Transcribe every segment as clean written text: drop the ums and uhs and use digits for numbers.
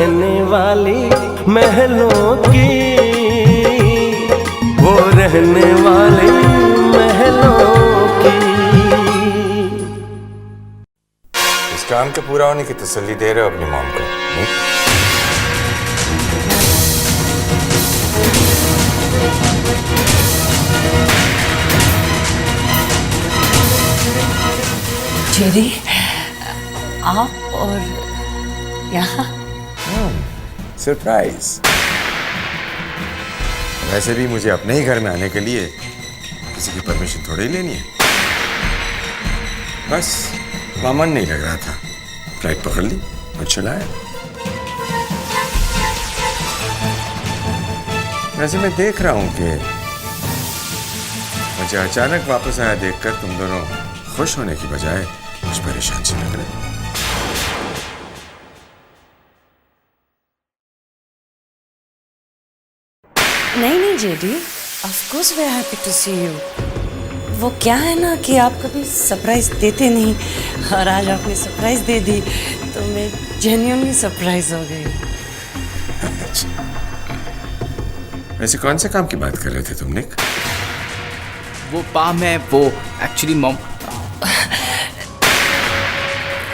रहने वाली महलों की, वो रहने वाली महलों की। इस काम के पूरा होने की तसल्ली दे रहे हो अपनी मॉम को? जेरी, आप और यहाँ? सरप्राइज। वैसे भी मुझे अपने ही घर में आने के लिए किसी की परमिशन थोड़ी लेनी है। बस मन नहीं लग रहा था, फ्लाइट पकड़ ली और चलाया। वैसे मैं देख रहा हूं कि मुझे अचानक वापस आया देखकर तुम दोनों खुश होने की बजाय कुछ परेशान से लग रहे हो। नहीं JD, of course we are happy to see you. वो क्या है ना कि आप कभी सरप्राइज देते नहीं, और आज आपने सरप्राइज दे दी तो मैं जेन्युइनली सरप्राइज हो गई। वैसे कौन से काम की बात कर रहे थे तुम निक? मैं वो एक्चुअली मॉम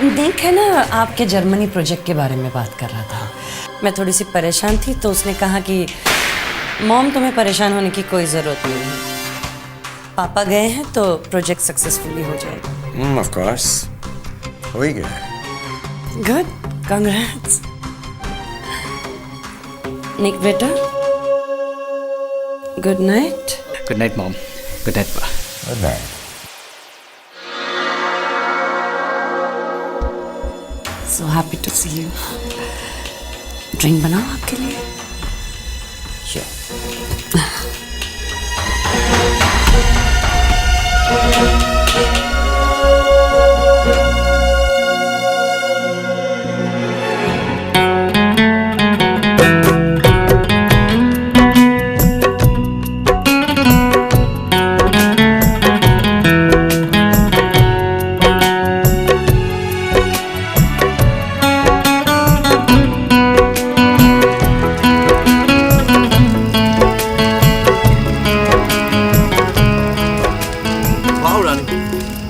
निक है ना, आपके जर्मनी प्रोजेक्ट के बारे में बात कर रहा था। मैं थोड़ी सी परेशान थी तो उसने कहा कि मॉम तुम्हें परेशान होने की कोई ज़रूरत नहीं है, पापा गए हैं तो प्रोजेक्ट सक्सेसफुली हो जाएगा। ऑफ कोर्स हो ही गया। Good, congrats. निक बेटा, good night. Good night mom. Good night पा। Good night. So happy to see you. Drink बनाओ आपके लिए?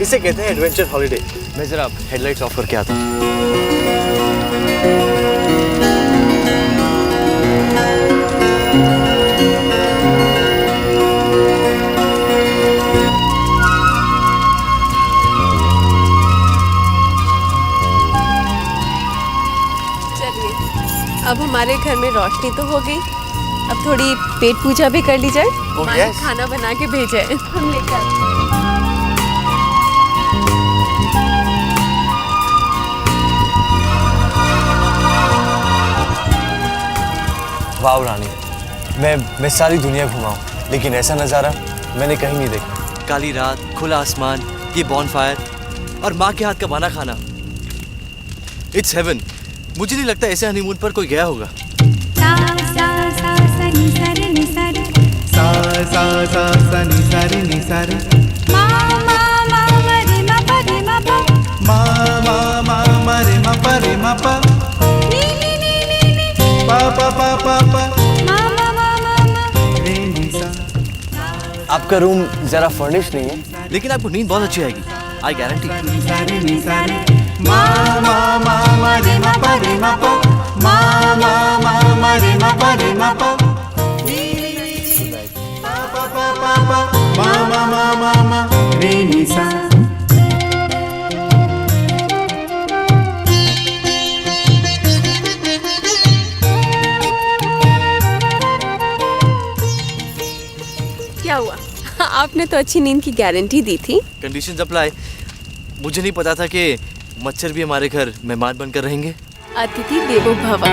इसे कहते हैं एडवेंचर हॉलिडे। मैं जरा हेडलाइट्स ऑफ करके आता हूँ। चलिए, अब हमारे घर में रोशनी तो हो गई, अब थोड़ी पेट पूजा भी कर ली जाए। yes. खाना बना के भेजा है, हम लेकर। वाह रानी, मैं सारी दुनिया घुमा हूँ, लेकिन ऐसा नज़ारा मैंने कहीं नहीं देखा। काली रात, खुला आसमान, ये बॉनफायर और माँ के हाथ का बना खाना, इट्स हेवन। मुझे नहीं लगता ऐसे हनीमून पर कोई गया होगा। आपका रूम जरा फर्निश नहीं है, लेकिन आपको नींद बहुत अच्छी आएगी, आई गारंटी। क्या हुआ? आपने तो अच्छी नींद की गारंटी दी थी। Conditions apply. मुझे नहीं पता था कि मच्छर भी हमारे घर मेहमान बनकर रहेंगे। अतिथि देवो भव।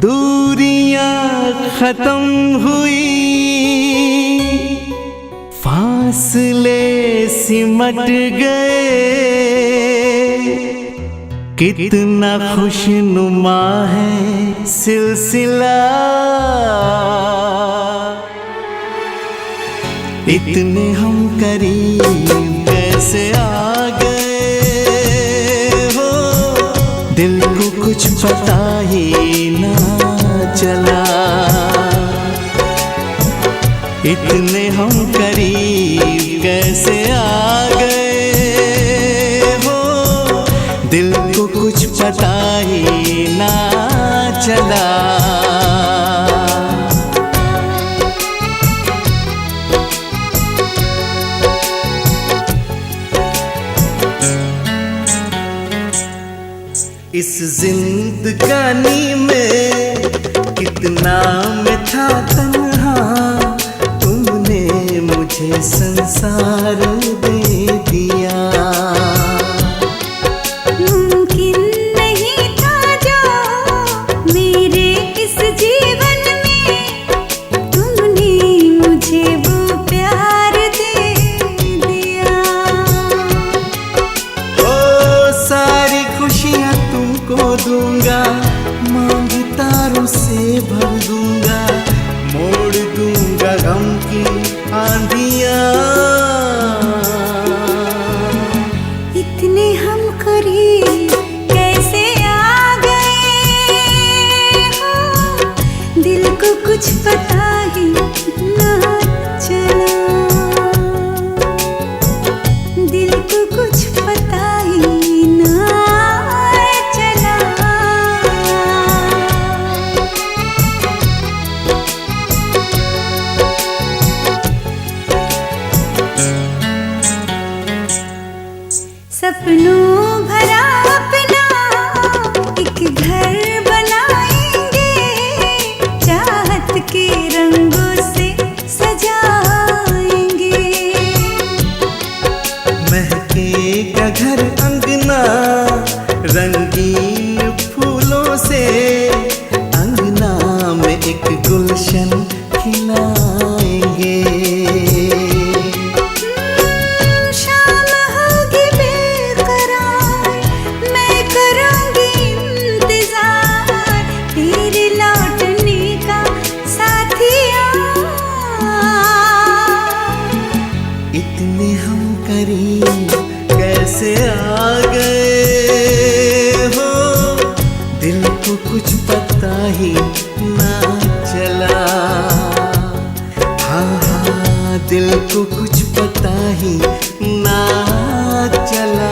दूरियां खत्म हुई, फासले सिमट गए, कितना खुशनुमा है सिलसिला, इतने हम करीब कैसे आ गए हो, दिल को कुछ पता ही ना चला, इतने हम करीब कैसे आ गए हो, दिल को कुछ पता ही ना चला। इस जिंदगानी में कितना मैं था तन्हा, तुमने मुझे संसार दे दिया। मुमकिन नहीं था जो मेरे इस जीवन में, तुमने मुझे वो प्यार दे दिया। ओ सारी खुशियाँ तुमको दूंगा, मांग तारों से भर दूंगा, मोड़ दूंगा गम की आंधियाँ। इतने हम करीब कैसे आ गए हो, दिल को कुछ पता ही ना चला, दिल को कुछ पता ही ना चला। सपनों भरा अपना एक घर बनाएंगे, चाहत के रंगों से सजाएंगे। महकेगा घर अंगना रंगीन फूलों से, अंगना में एक गुलशन खिलाएंगे। शाम होगी बेकरार, मैं करूंगी इंतजार तेरे लौटने का साथिया। इतने हम करीब कैसे आ गए हो, दिल को कुछ पता ही ना चला। हाँ हाँ, दिल को कुछ पता ही ना चला।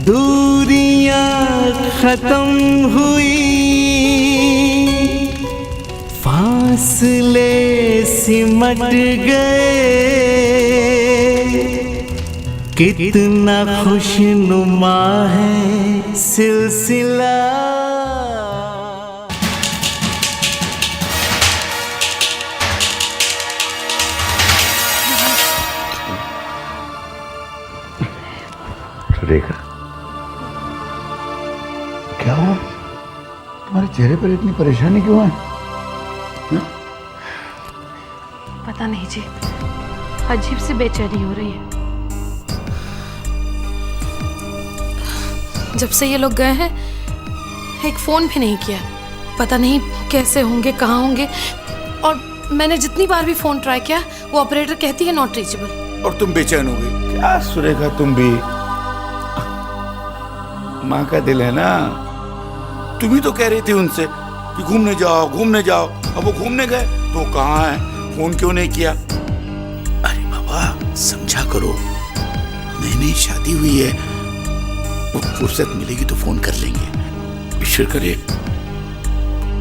दूरियां खत्म हुई, फासले सिमट गए, कितना खुशनुमा है सिलसिला। रेखा, क्या हुआ? तुम्हारे चेहरे पर इतनी परेशानी क्यों है? पता नहीं जी, अजीब सी बेचैनी हो रही है। जब से ये लोग गए हैं एक फोन भी नहीं किया, पता नहीं कैसे होंगे, कहाँ होंगे। और मैंने जितनी बार भी फोन ट्राई किया वो ऑपरेटर कहती है नॉट रीचेबल। और तुम बेचैन हो गई क्या सुरेखा? तुम भी माँ का दिल है ना। तुम ही तो कह रही थी उनसे कि घूमने जाओ घूमने जाओ, अब वो घूमने गए तो कहाँ है? फोन क्यों नहीं किया? अरे बाबा समझा करो, नई नई शादी हुई है, फुर्सत मिलेगी तो फोन कर लेंगे। ईश्वर करे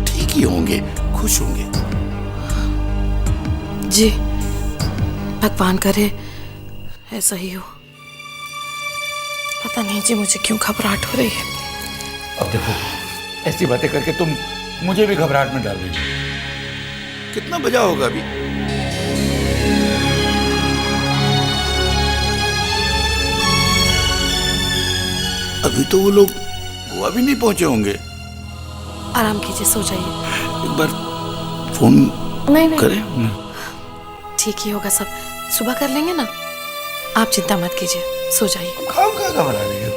ठीक ही होंगे, खुश होंगे। जी भगवान करे ऐसा ही हो। पता नहीं जी मुझे क्यों घबराहट हो रही है। अब देखो ऐसी बातें करके तुम मुझे भी घबराहट में डाल रही हो। कितना बजा होगा अभी? अभी तो वो लोग गोवा भी नहीं पहुंचे होंगे। आराम कीजिए, सो जाइए। एक बार फोन नहीं करें। ठीक ही होगा सब, सुबह कर लेंगे ना। आप चिंता मत कीजिए, सो जाइए। खाओ क्या घबरा रही हो?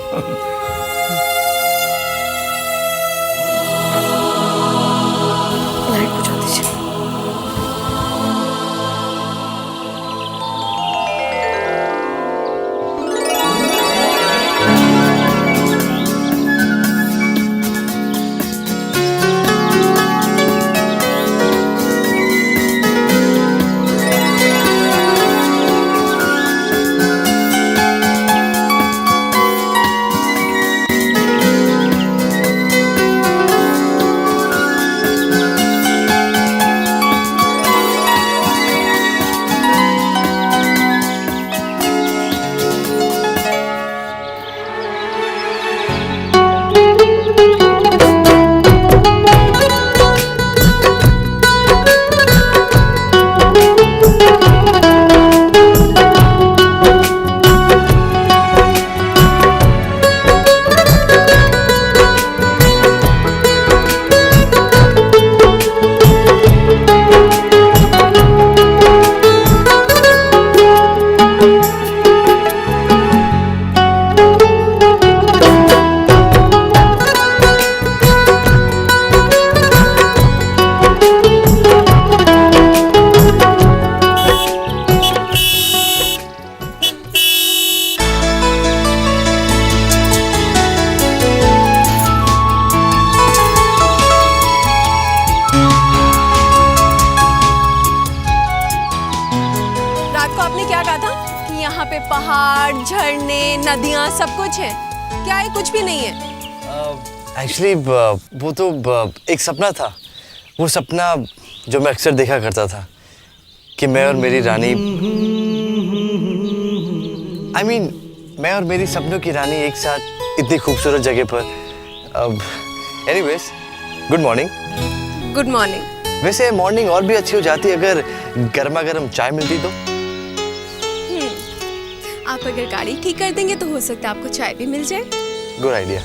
लाइट बुझा दीजिए। रात को आपने क्या कहा था कि यहाँ पे पहाड़, झरने, नदियाँ सब कुछ है? क्या ये कुछ भी नहीं है? एक्चुअली वो तो एक सपना था। वो सपना जो मैं अक्सर देखा करता था कि मैं और मेरी रानी, मैं और मेरी सपनों की रानी एक साथ इतनी खूबसूरत जगह पर। Anyways, good morning. Good morning. वैसे मॉर्निंग और भी अच्छी हो जाती अगर गर्मा गर्म चाय मिलती तो। आप अगर गाड़ी ठीक कर देंगे तो हो सकता है आपको चाय भी मिल जाए। Good idea.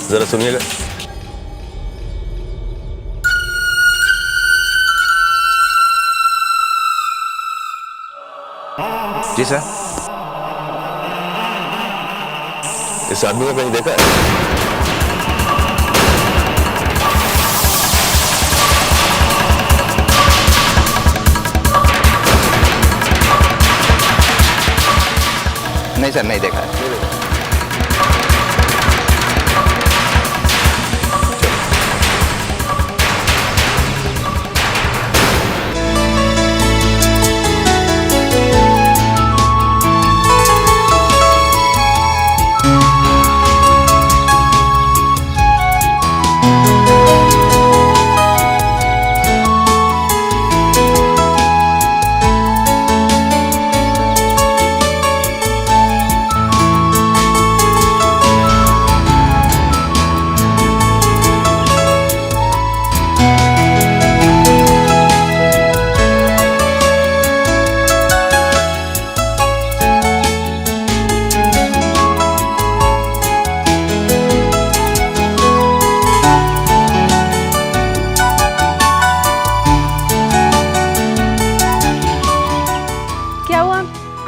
जरा सुनिएगा। जी सर। इस आदमी को कहीं देखा है? नहीं सर, नहीं देखा है।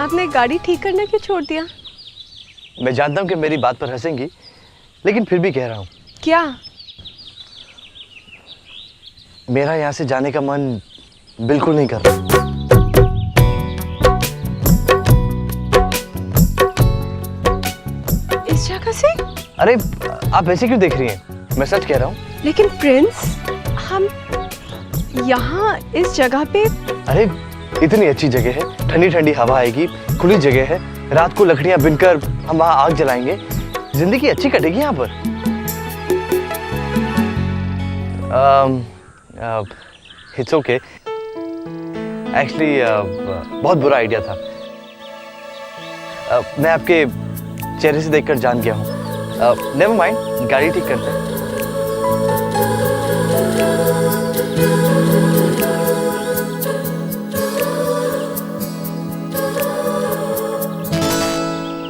आपने गाड़ी ठीक करना क्यों छोड़ दिया? मैं जानता हूँ कि मेरी बात पर हंसेंगी, लेकिन फिर भी कह रहा हूँ। क्या? मेरा यहाँ से जाने का मन बिल्कुल नहीं कर रहा। इस जगह से? अरे आप ऐसे क्यों देख रही हैं? मैं सच कह रहा हूँ। लेकिन प्रिंस, हम यहाँ इस जगह पे। अरे इतनी अच्छी जगह है, ठंडी ठंडी हवा आएगी, खुली जगह है, रात को लकड़ियां बिनकर हम वहाँ आग जलाएंगे, जिंदगी अच्छी कटेगी यहाँ पर। इट्स ओके, एक्चुअली बहुत बुरा आइडिया था। मैं आपके चेहरे से देखकर जान गया हूँ। नेवर माइंड, गाड़ी ठीक करते हैं।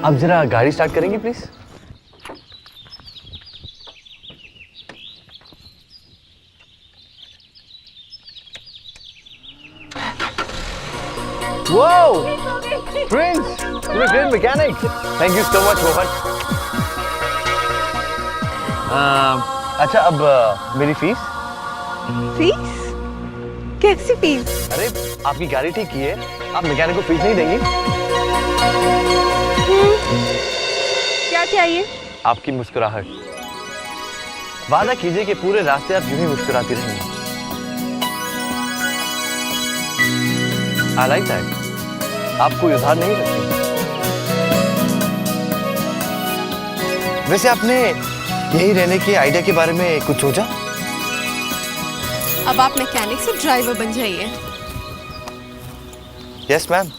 आप जरा गाड़ी स्टार्ट करेंगे please? Whoa! Prince, you're a great mechanic. Thank you so much, Mohan. अच्छा, अब मेरी फीस? फीस? कैसी फीस? अरे आपकी गाड़ी ठीक की है, आप मैकेनिक को फीस नहीं देंगी? क्या चाहिए? आपकी मुस्कुराहट। वादा कीजिए कि पूरे रास्ते आप यूं ही मुस्कुराती रहेंगी। I like that. आप कोई उधार नहीं रखती। वैसे आपने यही रहने के आइडिया के बारे में कुछ सोचा? अब आप मैकेनिक से ड्राइवर बन जाइए। Yes ma'am.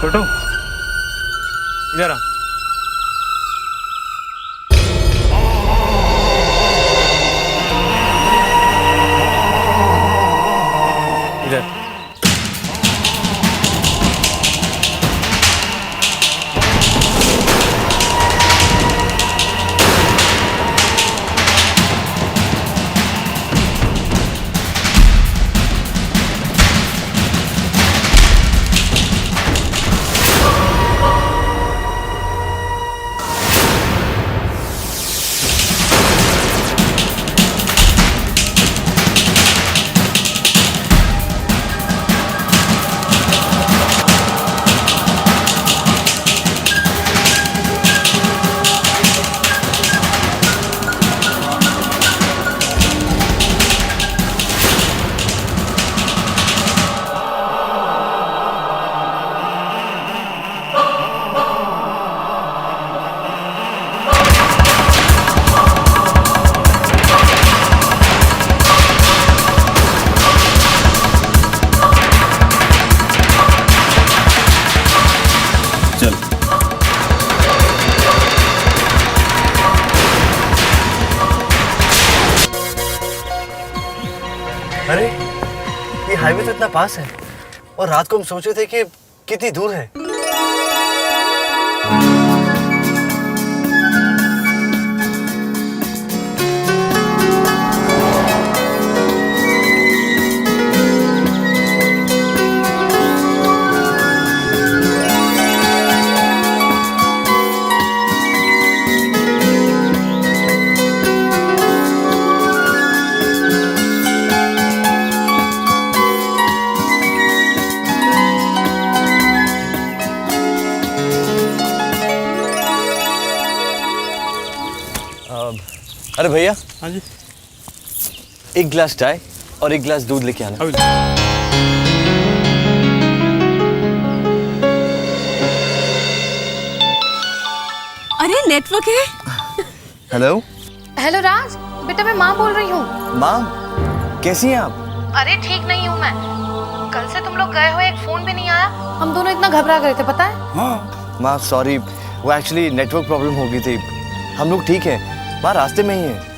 छोटू, इधर आ। इधर। अरे ये हाईवे तो इतना पास है और रात को हम सोच रहे थे कि कितनी दूर है। अरे भैया। हाँ जी। एक गिलास चाय और एक गिलास दूध लेके आना। अरे नेटवर्क है। हेलो। हेलो राज, बेटा मैं माँ बोल रही हूँ। माँ, कैसी हैं आप? अरे ठीक नहीं हूँ मैं। कल से तुम लोग गए हो, एक फोन भी नहीं आया। हम दोनों इतना घबरा गए थे, पता है? हाँ। माँ सॉरी, वो एक्चुअली नेटवर्क प्रॉब्लम हो गई थी। हम लोग ठीक हैं, माँ रास्ते में ही हैं।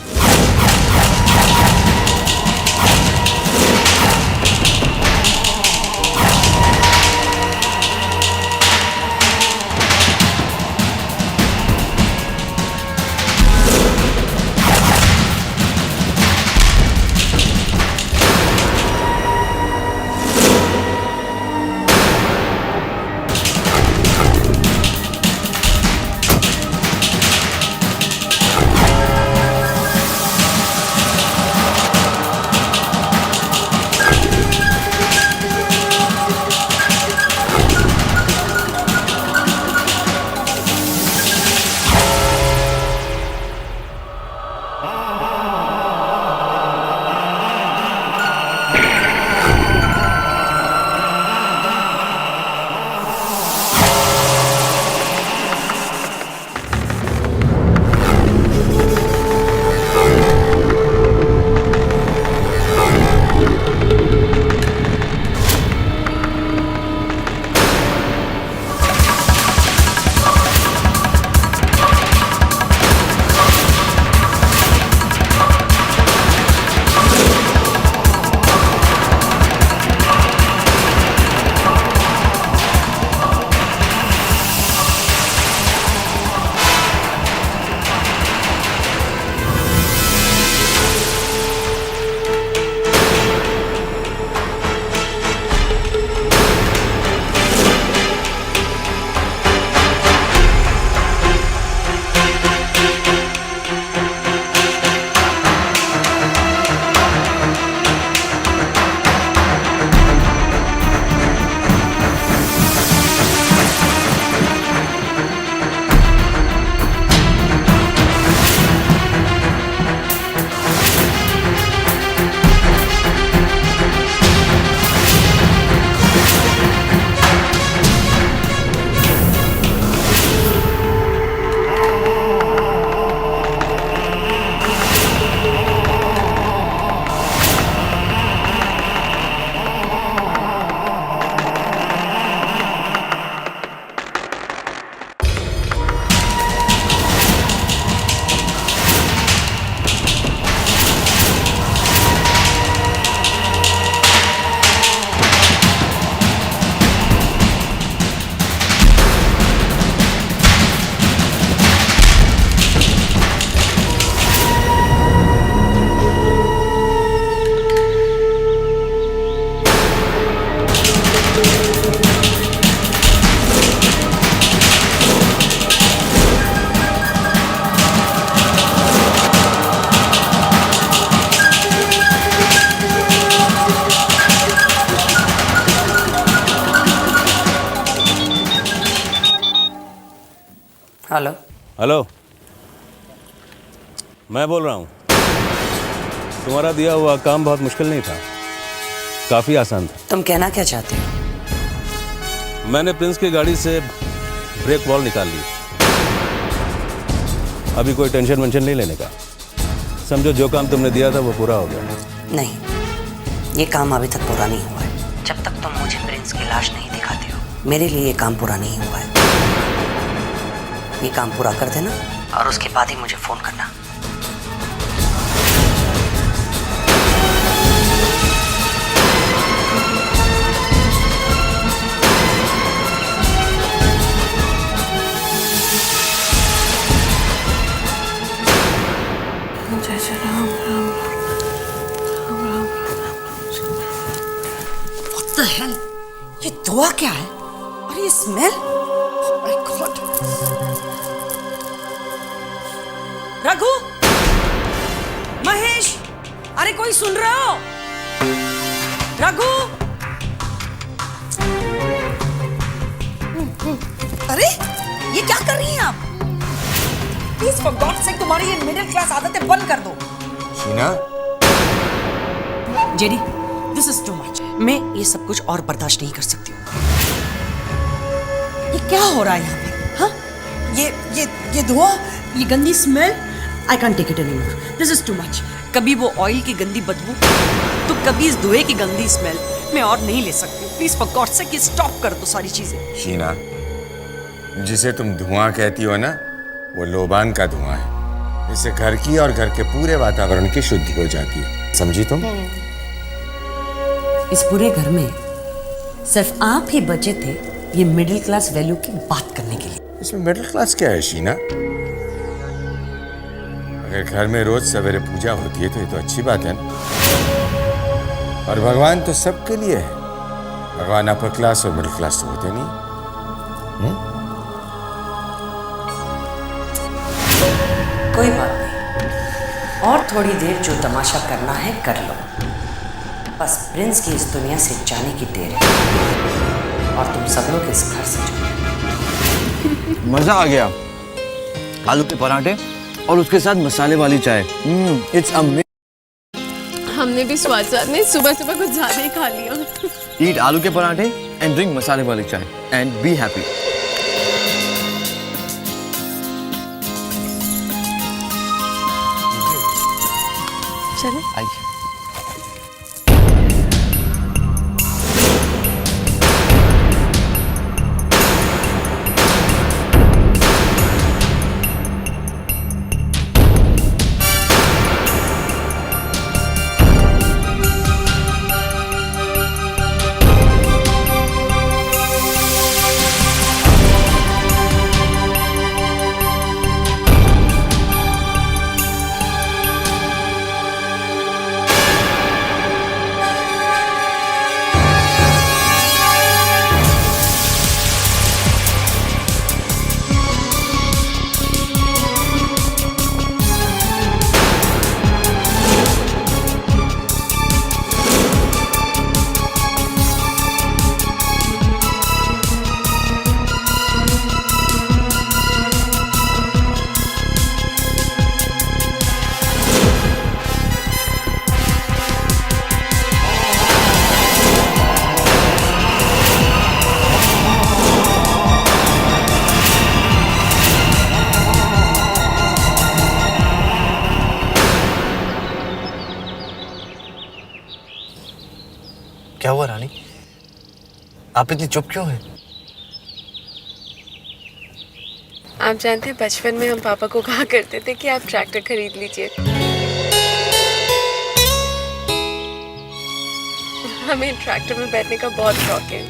हेलो। हेलो, मैं बोल रहा हूँ। तुम्हारा दिया हुआ काम बहुत मुश्किल नहीं था, काफी आसान था। तुम कहना क्या चाहते हो? मैंने प्रिंस की गाड़ी से ब्रेक वॉल निकाल ली। अभी कोई टेंशन वेंशन नहीं लेने का। समझो जो काम तुमने दिया था वो पूरा हो गया। नहीं, ये काम अभी तक पूरा नहीं हुआ है। जब तक तुम मुझे प्रिंस की लाश नहीं दिखाते हो, मेरे लिए ये काम पूरा नहीं हुआ है। ये काम पूरा कर देना और उसके बाद ही मुझे फोन करना। What the hell? ये दुआ क्या है? और ये smell? Oh my God! Raghu, Mahesh, अरे कोई सुन रहे हो? रघु, अरे ये क्या कर रही हैं आप? प्लीज फॉर गॉड सेक तुम्हारी ये मिडिल क्लास आदतें बंद कर दो। Sheena, JD, this is too much. मैं ये सब कुछ और बर्दाश्त नहीं कर सकती हूँ। ये क्या हो रहा है यहाँ पर? हाँ? ये धुआं, ये गंदी smell, I can't take it anymore. This is too much. कभी वो ऑयल की गंदी बदबू, तो कभी इस धुएं की गंदी स्मेल। मैं और नहीं ले सकती। प्लीज फॉर गॉड सेक ये स्टॉप कर दो सारी चीजें। शीना, जिसे तुम धुआं कहती हो ना, वो लोबान का धुआं है। इससे घर की और घर के पूरे वातावरण की शुद्धि हो जाती है। समझी तुम? इस पूरे घर में सिर्फ आप ही बचे थे ये मिडिल क्लास वैल्यू की बात करने के लिए। इसमें मिडिल क्लास क्या है शीना? अगर घर में रोज सवेरे पूजा होती है तो ये तो अच्छी बात है ना। और भगवान तो सबके लिए है। भगवान अपर क्लास और मिडिल क्लास तो होते नहीं। कोई बात नहीं, और थोड़ी देर जो तमाशा करना है कर लो। बस प्रिंस की इस दुनिया से जाने की देर है और तुम सब लोग इस घर से जाओ। मजा आ गया। आलू के पराठे और उसके साथ मसाले वाली चाय। It's amazing. हमने भी स्वाद में सुबह सुबह कुछ ज्यादा ही खा लिया। ईट आलू के पराठे एंड ड्रिंक मसाले वाली चाय एंड बी हैप्पी। चलो आइए। क्या हुआ रानी? आप इतनी चुप क्यों हैं? आप जानते हैं बचपन में हम पापा को कहा करते थे कि आप ट्रैक्टर खरीद लीजिए। हमें ट्रैक्टर में बैठने का बहुत शौक है।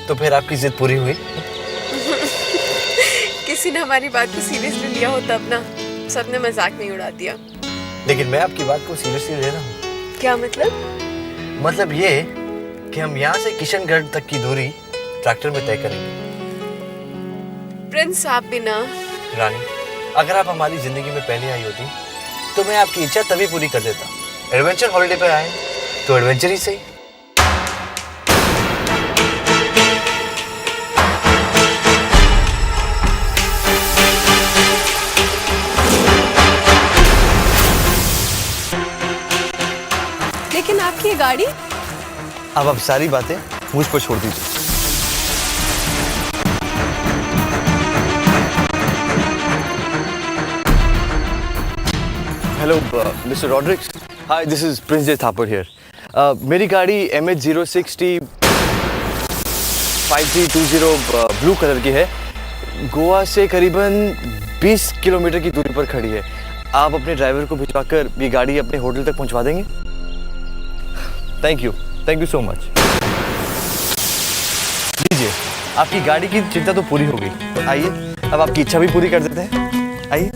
तो फिर आपकी जिद पूरी हुई? किसी ने हमारी बात को सीरियसली लिया हो तब ना, सबने मजाक नहीं उड़ा दिया। लेकिन मैं आपकी बात को सीरियसली ले रहा हूँ। क्या मतलब? मतलब ये कि हम यहाँ से किशनगढ़ तक की दूरी ट्रैक्टर में तय करेंगे। प्रिंस आप भी ना। रानी, अगर आप हमारी जिंदगी में पहले आई होती तो मैं आपकी इच्छा तभी पूरी कर देता। एडवेंचर हॉलिडे पे आए तो एडवेंचर ही सही। गाड़ी? अब आप सारी बातें मुझ पर छोड़ दीजिए। Hello mister Rodricks, hi, this is Prince J Thapar here. मेरी गाड़ी MH060 5320 ब्लू कलर की है। गोवा से करीबन 20 किलोमीटर की दूरी पर खड़ी है। आप अपने ड्राइवर को भिजवाकर ये गाड़ी अपने होटल तक पहुंचवा देंगे? Thank you so much. लीजिए, आपकी गाड़ी की चिंता तो पूरी हो गई। तो आइए, अब आपकी इच्छा भी पूरी कर देते हैं। आइए।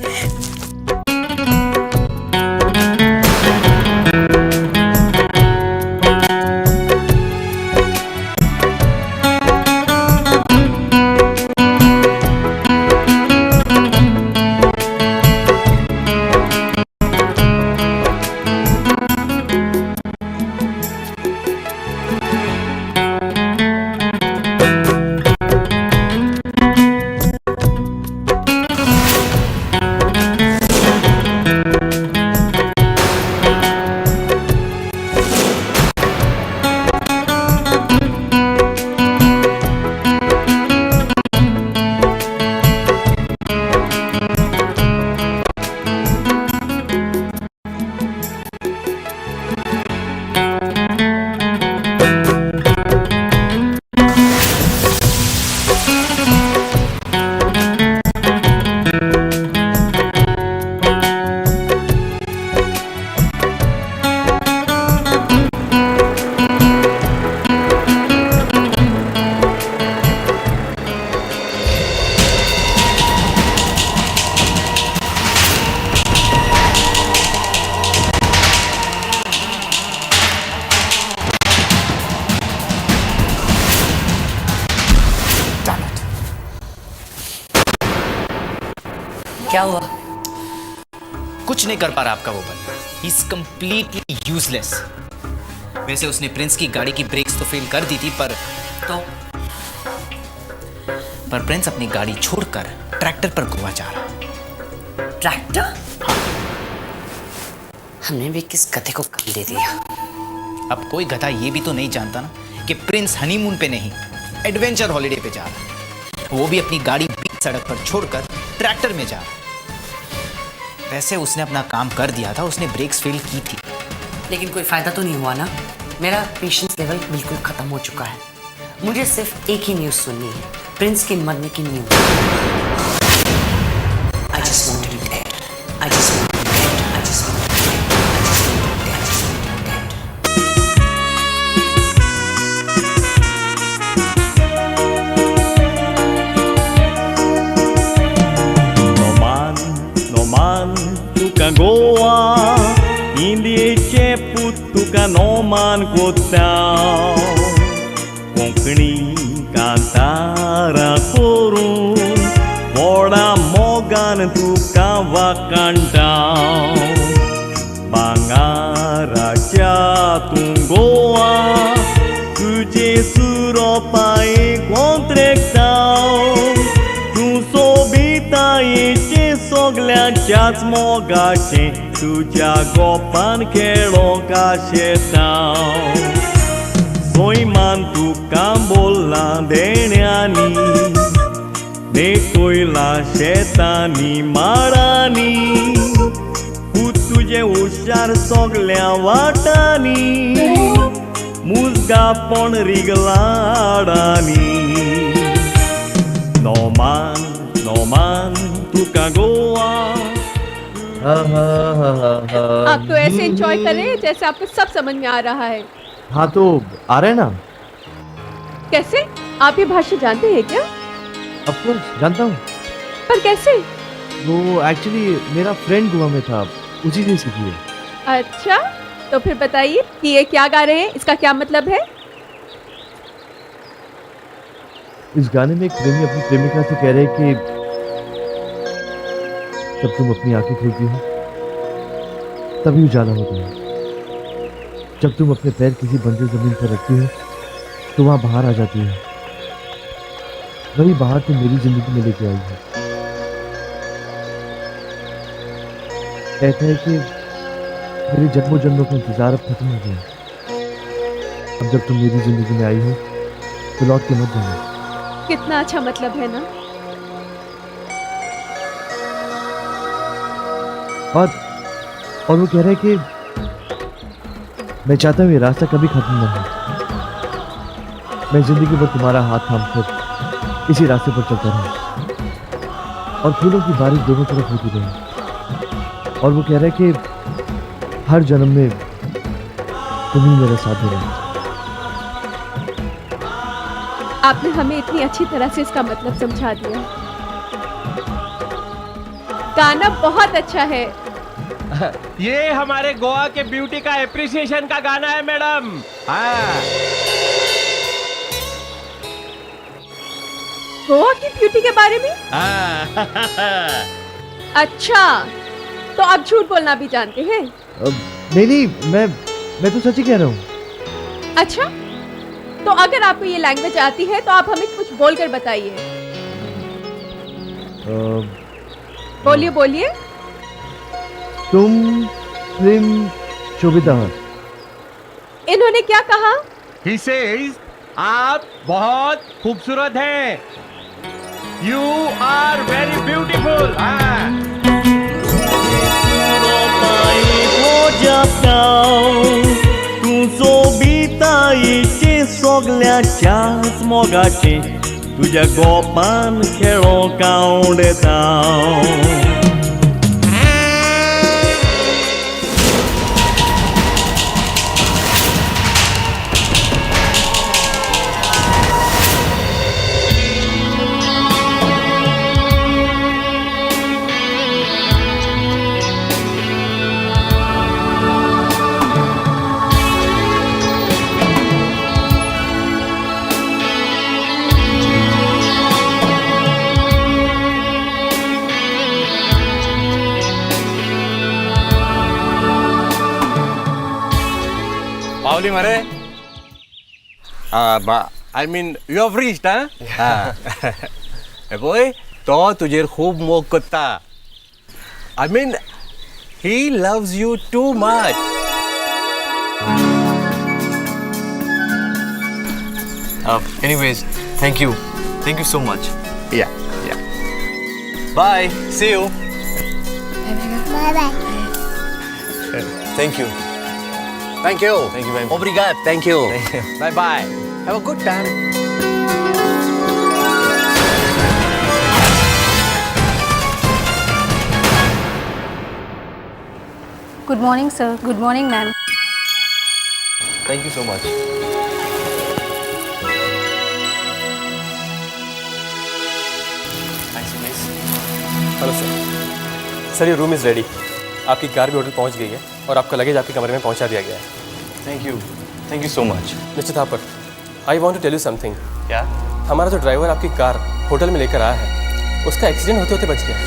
क्या हुआ? कुछ नहीं कर पा रहा आपका वो बंदा। He is completely useless. वैसे उसने प्रिंस की गाड़ी की ब्रेक्स तो फेल कर दी थी, पर प्रिंस अपनी गाड़ी छोड़कर ट्रैक्टर पर गोवा जा रहा। ट्रैक्टर? हमने भी किस गधे को काम दे दिया। अब कोई गधा ये भी तो नहीं जानता ना कि प्रिंस हनीमून पे नहीं, एडवेंचर हॉलिडे पे जा रहा। वो भी अपनी गाड़ी बीच सड़क पर छोड़कर ट्रैक्टर में जा रहा। वैसे उसने अपना काम कर दिया था, उसने ब्रेक्स फेल की थी। लेकिन कोई फायदा तो नहीं हुआ ना। मेरा पेशेंस लेवल बिल्कुल खत्म हो चुका है। मुझे सिर्फ एक ही न्यूज़ सुननी है, प्रिंस के मरने की news. I just want to be dead. I just want to be dead. I just want to be dead. I just want to be dead. I just want to be dead. No man, tuka goa, indie put tuka no man kotao. Konkani kantara korun, voda mogan tuka vakantao. Bangaraja tungoa, tuje suropai kontrektao. Tu sobitaje sogल्याच्याच मोगाचे तुझ्या गोपान खेळो काशेताव. सोयमान तुका बोलला देण्यानी, नेटोयला शेतानी माळानी. तुझे हुशार सोगल्या वाटानी, मुजगा पण रिगलाडानी. No man, तुका गोवा. आप तो ऐसे एंजॉय कर रहे हैं जैसे आपको सब समझ में आ रहा है। हाँ तो आ रहे हैं ना। कैसे? आप ये भाषा जानते हैं क्या? ऑफ कोर्स जानता हूँ। पर कैसे? वो एक्चुअली मेरा फ्रेंड गोवा में था, उसी ने सीखी है। अच्छा, तो फिर बताइए कि ये क्या गा रहे हैं, इसका क्या मतलब है? इस गाने में एक प्रेमी अपनी प्रेमिका से कह रहे कि जब तुम अपनी आंखें खोलती हो तभी उजाला होता है। जब तुम अपने पैर किसी बंजर जमीन पर रखती हो तो वहां बाहर आ जाती है। वही बाहर तुम मेरी जिंदगी में लेके आई है। कहते हैं कि मेरे जन्मों जन्मों का इंतजार अब खत्म हो गया। अब जब तुम मेरी जिंदगी में आई हो तो लौट के मत जाना। कितना अच्छा मतलब है ना। और वो कह रहे हैं कि मैं चाहता हूँ ये रास्ता कभी खत्म ना हो। मैं जिंदगी भर तुम्हारा हाथ थाम कर इसी रास्ते पर चलता रहूं और फूलों की बारिश दोनों तरफ होती रहे। और वो कह रहे हैं कि हर जन्म में तुम ही मेरा साथ देना। आपने हमें इतनी अच्छी तरह से इसका मतलब समझा दिया। गाना बहुत अच्छा है। ये हमारे गोवा के ब्यूटी का एप्रिसिएशन का गाना है मैडम। हाँ। गोवा की ब्यूटी के बारे में? अच्छा, तो आप झूठ बोलना भी जानते हैं? नहीं, मैं तो सच ही कह रहा हूँ। अच्छा, तो अगर आपको ये लैंग्वेज आती है तो आप हमें कुछ बोलकर बताइए। बोलिए बोलिए। तुम प्रेम शोभिता। इन्होंने क्या कहा? He says, आप बहुत खूबसूरत हैं। You are very beautiful. तू सोबिता इचे सोगल्याच्याच मोगाची तुझ्या गोपान खेळो कावडेता। पावली मरे I mean you have reached बोय तो तुझेर खूब मोग करता I mean he loves you too much Anyways, thank you so much. Yeah bye see you Thank you. Thank you. Thank you very much. Obrigado. Thank you. Bye bye. Have a good time. Good morning, sir. Good morning, ma'am. Thank you so much. Hello sir, ये room is ready. आपकी car भी hotel पहुंच गई है और आपका luggage आपके कमरे में पहुंचा दिया गया है। Thank you so much. Mister Thapar, I want to tell you something. क्या? हमारा जो ड्राइवर आपकी कार होटल में लेकर आया है, उसका एक्सीडेंट होते होते बच गया।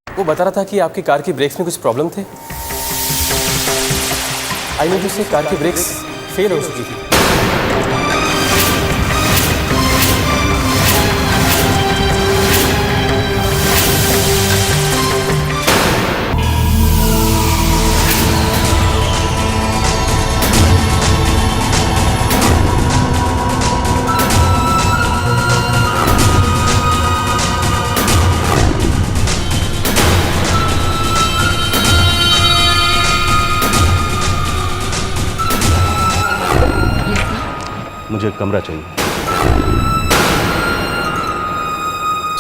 वो बता रहा था कि आपकी कार की ब्रेक्स में कुछ प्रॉब्लम थे। आई मीन उसकी कार की ब्रेक्स फेल हो चुकी थी। मुझे कमरा चाहिए।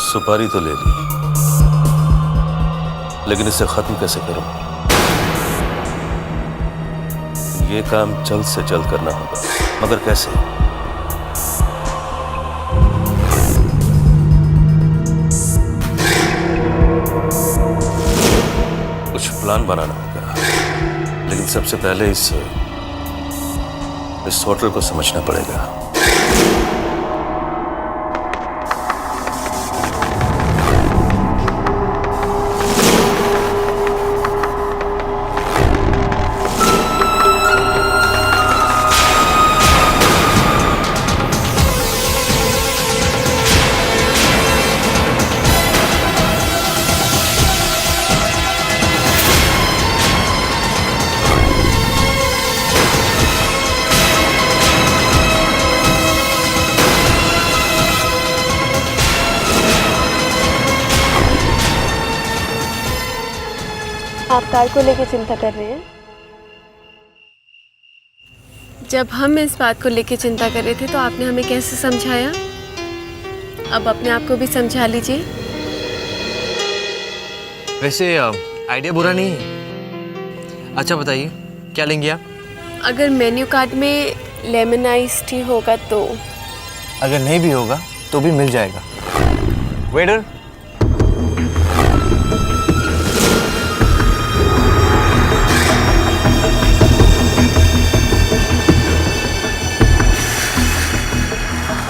सुपारी तो ले ली, लेकिन इसे खत्म कैसे करूं? ये काम जल्द से जल्द करना होगा, मगर कैसे? कुछ प्लान बनाना होगा, लेकिन सबसे पहले इस होटल को समझना पड़ेगा। आप कार को लेकर चिंता कर रहे हैं? जब हम इस बात को लेकर चिंता कर रहे थे तो आपने हमें कैसे समझाया? अब अपने आप को भी समझा लीजिए। वैसे आइडिया बुरा नहीं है। अच्छा बताइए क्या लेंगे आप? अगर मेन्यू कार्ड में लेमन आइस टी होगा तो? अगर नहीं भी होगा तो भी मिल जाएगा। वेटर।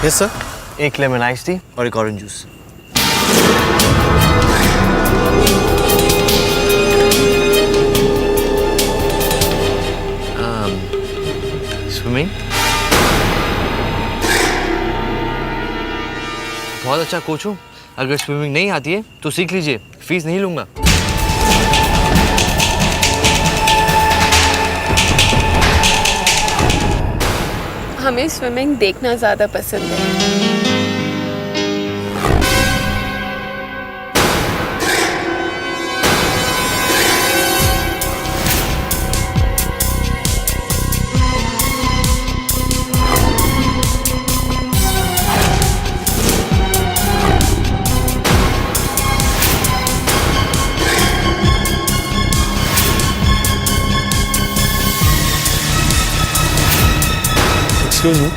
Yes sir. एक लेमन आइस टी और एक ऑरेंज जूस। स्विमिंग? बहुत अच्छा कोच हूँ। अगर स्विमिंग नहीं आती है तो सीख लीजिए, फीस नहीं लूंगा। हमें स्विमिंग देखना ज़्यादा पसंद है। एक्सक्यूज मी,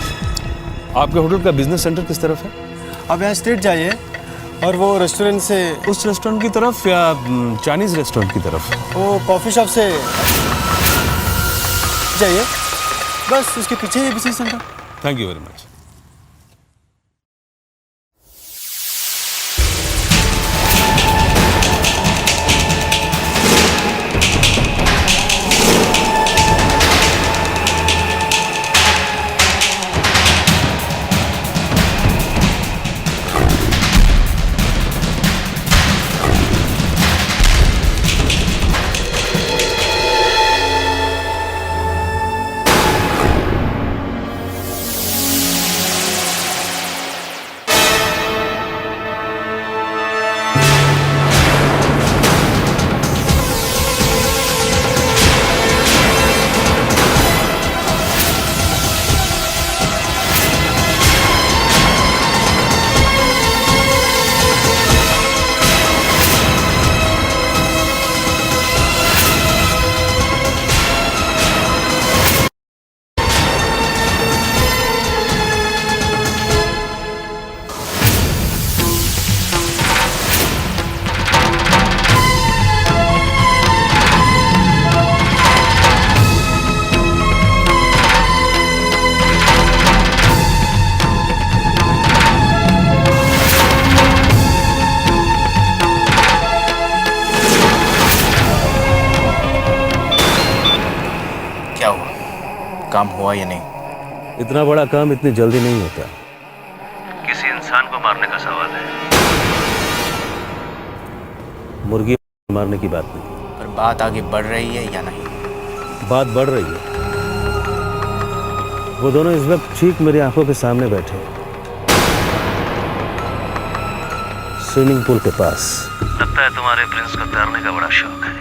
आपके होटल का बिजनेस सेंटर किस तरफ है? आप यहाँ स्ट्रेट जाइए और वो रेस्टोरेंट से उस रेस्टोरेंट की तरफ या चाइनीज रेस्टोरेंट की तरफ? वो कॉफ़ी शॉप से जाइए, बस उसके पीछे ही business centre. Thank you very much. काम हुआ या नहीं? इतना बड़ा काम इतनी जल्दी नहीं होता। किसी इंसान को मारने का सवाल है, मुर्गी मारने की बात नहीं। पर बात आगे बढ़ रही है या नहीं? बात बढ़ रही है। वो दोनों इस वक्त ठीक मेरी आंखों के सामने बैठे हैं, स्विमिंग पूल के पास। लगता है तुम्हारे प्रिंस को तैरने का बड़ा शौक है।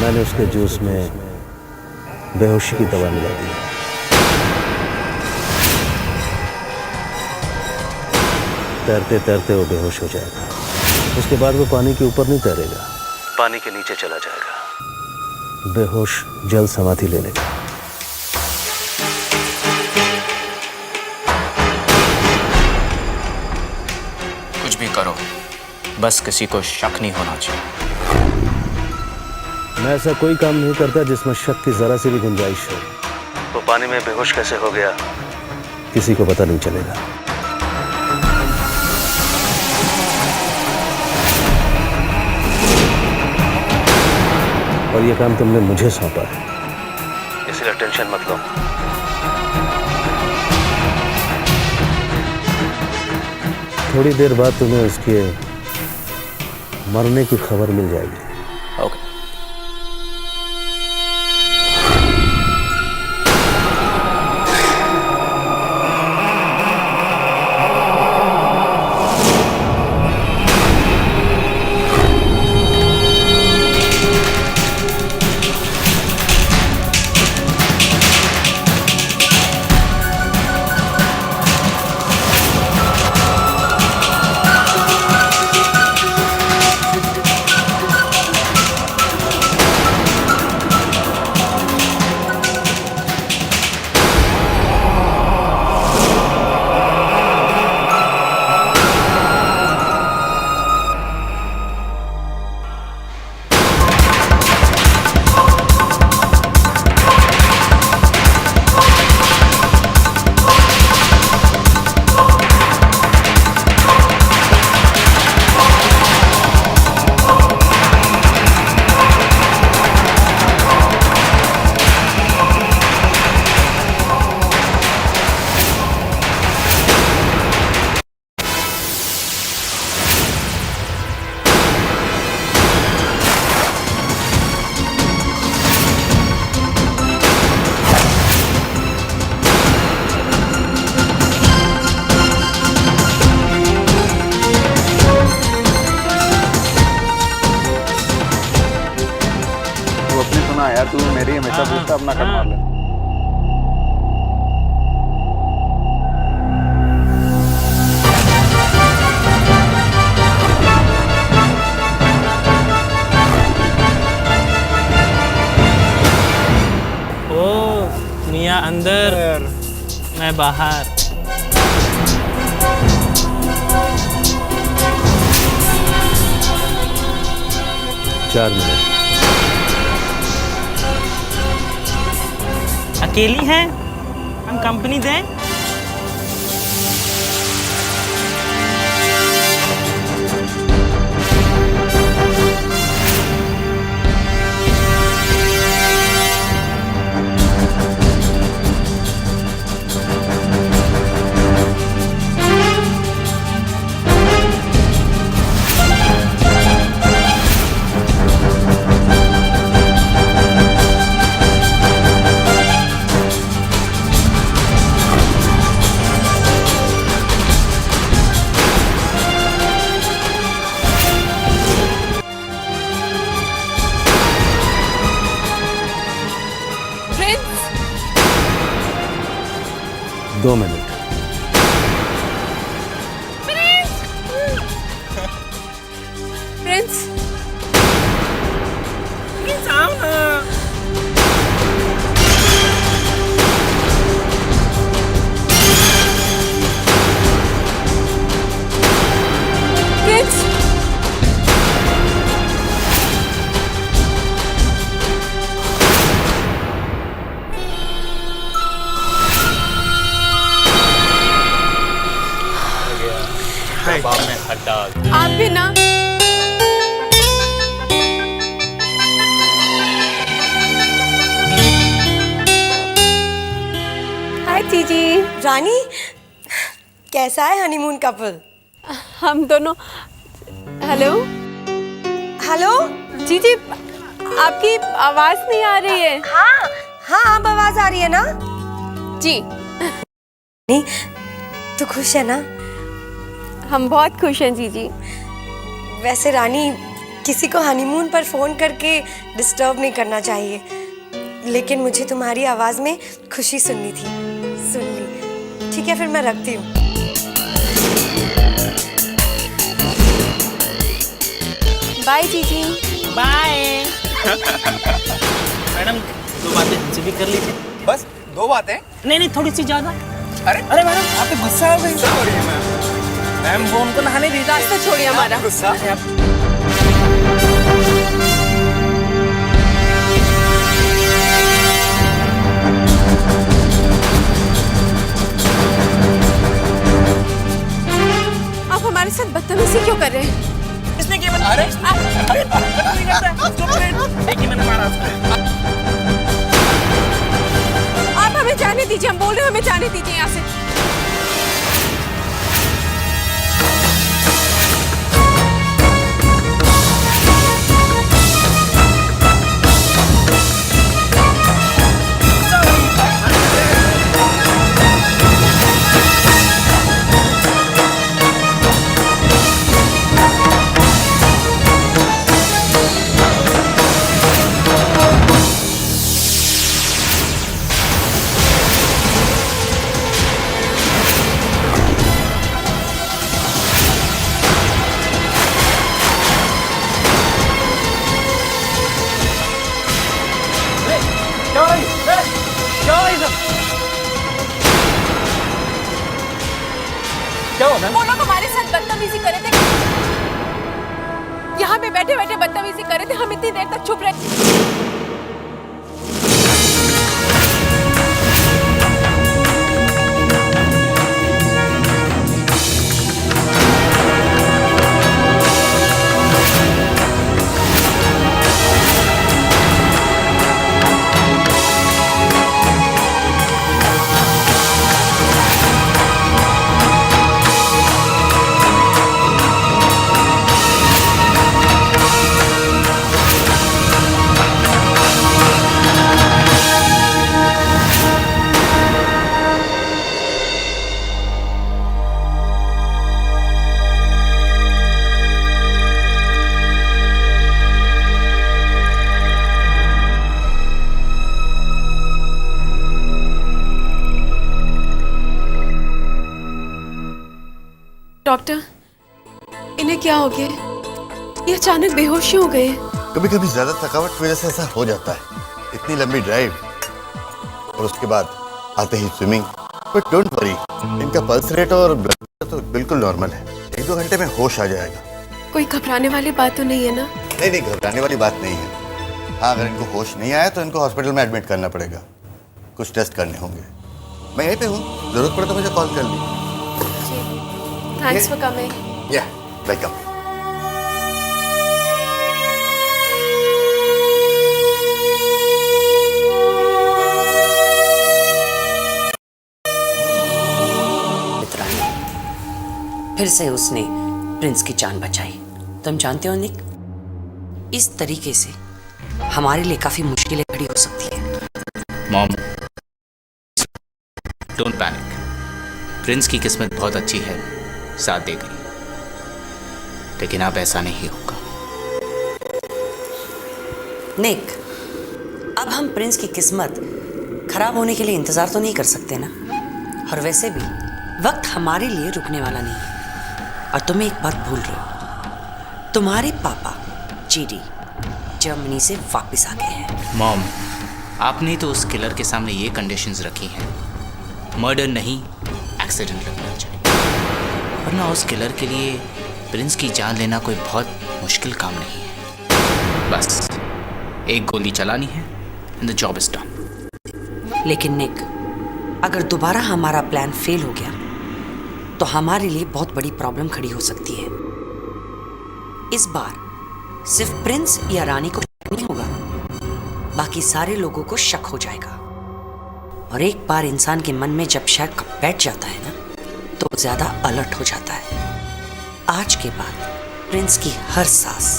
मैंने उसके जूस में बेहोशी की दवा मिला दी। तैरते तैरते वो बेहोश हो जाएगा। उसके बाद वो पानी के ऊपर नहीं तैरेगा, पानी के नीचे चला जाएगा, बेहोश जल समाधि ले लेगा। कुछ भी करो, बस किसी को शक नहीं होना चाहिए। मैं ऐसा कोई काम नहीं करता जिसमें शक की जरा सी भी गुंजाइश हो। वो पानी में बेहोश कैसे हो गया किसी को पता नहीं चलेगा। और ये काम तुमने मुझे सौंपा है, इसलिए टेंशन मत लो। थोड़ी देर बाद तुम्हें उसके मरने की खबर मिल जाएगी। ओके। यार, तू मेरी हमेशा पूछता, अपना कट मार ले। ओ मियाँ अंदर, मैं बाहर। चार मिनट। अकेली हैं? हम कंपनी दें? Prince, 2 minute. प्रिंस, प्रिंस आओ ना। प्रिंस, कबाब में खट्टा। आप भी ना। हाय जीजी। रानी, कैसा है हनीमून कपल? हम दोनों। हेलो हेलो जीजी, आपकी आवाज नहीं आ रही है। हाँ हाँ, अब आवाज आ रही है ना? जी। नहीं, तू खुश है ना? हम बहुत खुश हैं जीजी। वैसे रानी, किसी को हनीमून पर फोन करके डिस्टर्ब नहीं करना चाहिए, लेकिन मुझे तुम्हारी आवाज में खुशी सुननी थी। सुन ली। ठीक है, फिर मैं रखती हूँ। बाय जीजी। बाय। मैडम, 2 बातें हमसे भी कर लीजिए। बस 2 बातें? नहीं, थोड़ी सी ज्यादा। अरे मैडम, आप तो गुस्सा हो गई। गुस्सा हो रही है मैम, वो उनको नहाने दीजिए। रास्ता छोड़िए हमारा। गुस्सा। आप हमारे साथ बदतमीजी क्यों कर रहे हैं? इसने क्या बता? अरे नहीं करता है। चुप रहे। देखिए, मैंने मारा उसको। आप हमें जाने दीजिए, हम बोल रहे हैं, हमें जाने दीजिए यहाँ से। वो लोग हमारे साथ बदतमीजी कर रहे थे, यहाँ पे बैठे बैठे बदतमीजी कर रहे थे। हम इतनी देर तक चुप रहे। डॉक्टर, इन्हें क्या हो गया? ये अचानक बेहोशी हो गए। कभी कभी ज्यादा थकावट की वजह से ऐसा हो जाता है। इतनी लंबी ड्राइव और उसके बाद आते ही स्विमिंग। बट डोंट वरी, इनका पल्स रेट और ब्लड प्रेशर तो बिल्कुल नॉर्मल है। 1-2 घंटे में होश आ जाएगा। कोई घबराने वाली बात तो नहीं है ना? नहीं, घबराने वाली बात नहीं है। हाँ, अगर इनको होश नहीं आया तो इनको हॉस्पिटल में एडमिट करना पड़ेगा। कुछ टेस्ट करने होंगे। मैं यहीं पे हूँ, जरूरत पड़े तो मुझे कॉल कर ली। Thanks for coming. Yeah, welcome. फिर से उसने प्रिंस की जान बचाई। तुम जानते हो निक, इस तरीके से हमारे लिए काफी मुश्किलें खड़ी हो सकती हैं। Mom, don't panic. प्रिंस की किस्मत बहुत अच्छी है, साथ दे गई। लेकिन अब ऐसा नहीं होगा। निक, अब हम प्रिंस की किस्मत खराब होने के लिए इंतजार तो नहीं कर सकते ना। और वैसे भी वक्त हमारे लिए रुकने वाला नहीं है। और तुम एक बात भूल रहे हो, तुम्हारे पापा जीडी जर्मनी से वापस आ गए हैं। मॉम, आपने तो उस किलर के सामने ये कंडीशंस रखी हैं, मर्डर नहीं एक्सीडेंट लगना चाहिए, वरना उस किलर के लिए प्रिंस की जान लेना कोई बहुत मुश्किल काम नहीं है। बस एक गोली चलानी है and the job is done. लेकिन निक, अगर दोबारा हमारा प्लान फेल हो गया तो हमारे लिए बहुत बड़ी प्रॉब्लम खड़ी हो सकती है। इस बार सिर्फ प्रिंस या रानी को शक नहीं होगा, बाकी सारे लोगों को शक हो जाएगा। और एक बार इंसान के मन में जब शक बैठ जाता है ना, तो ज्यादा अलर्ट हो जाता है। आज के बाद प्रिंस की हर सांस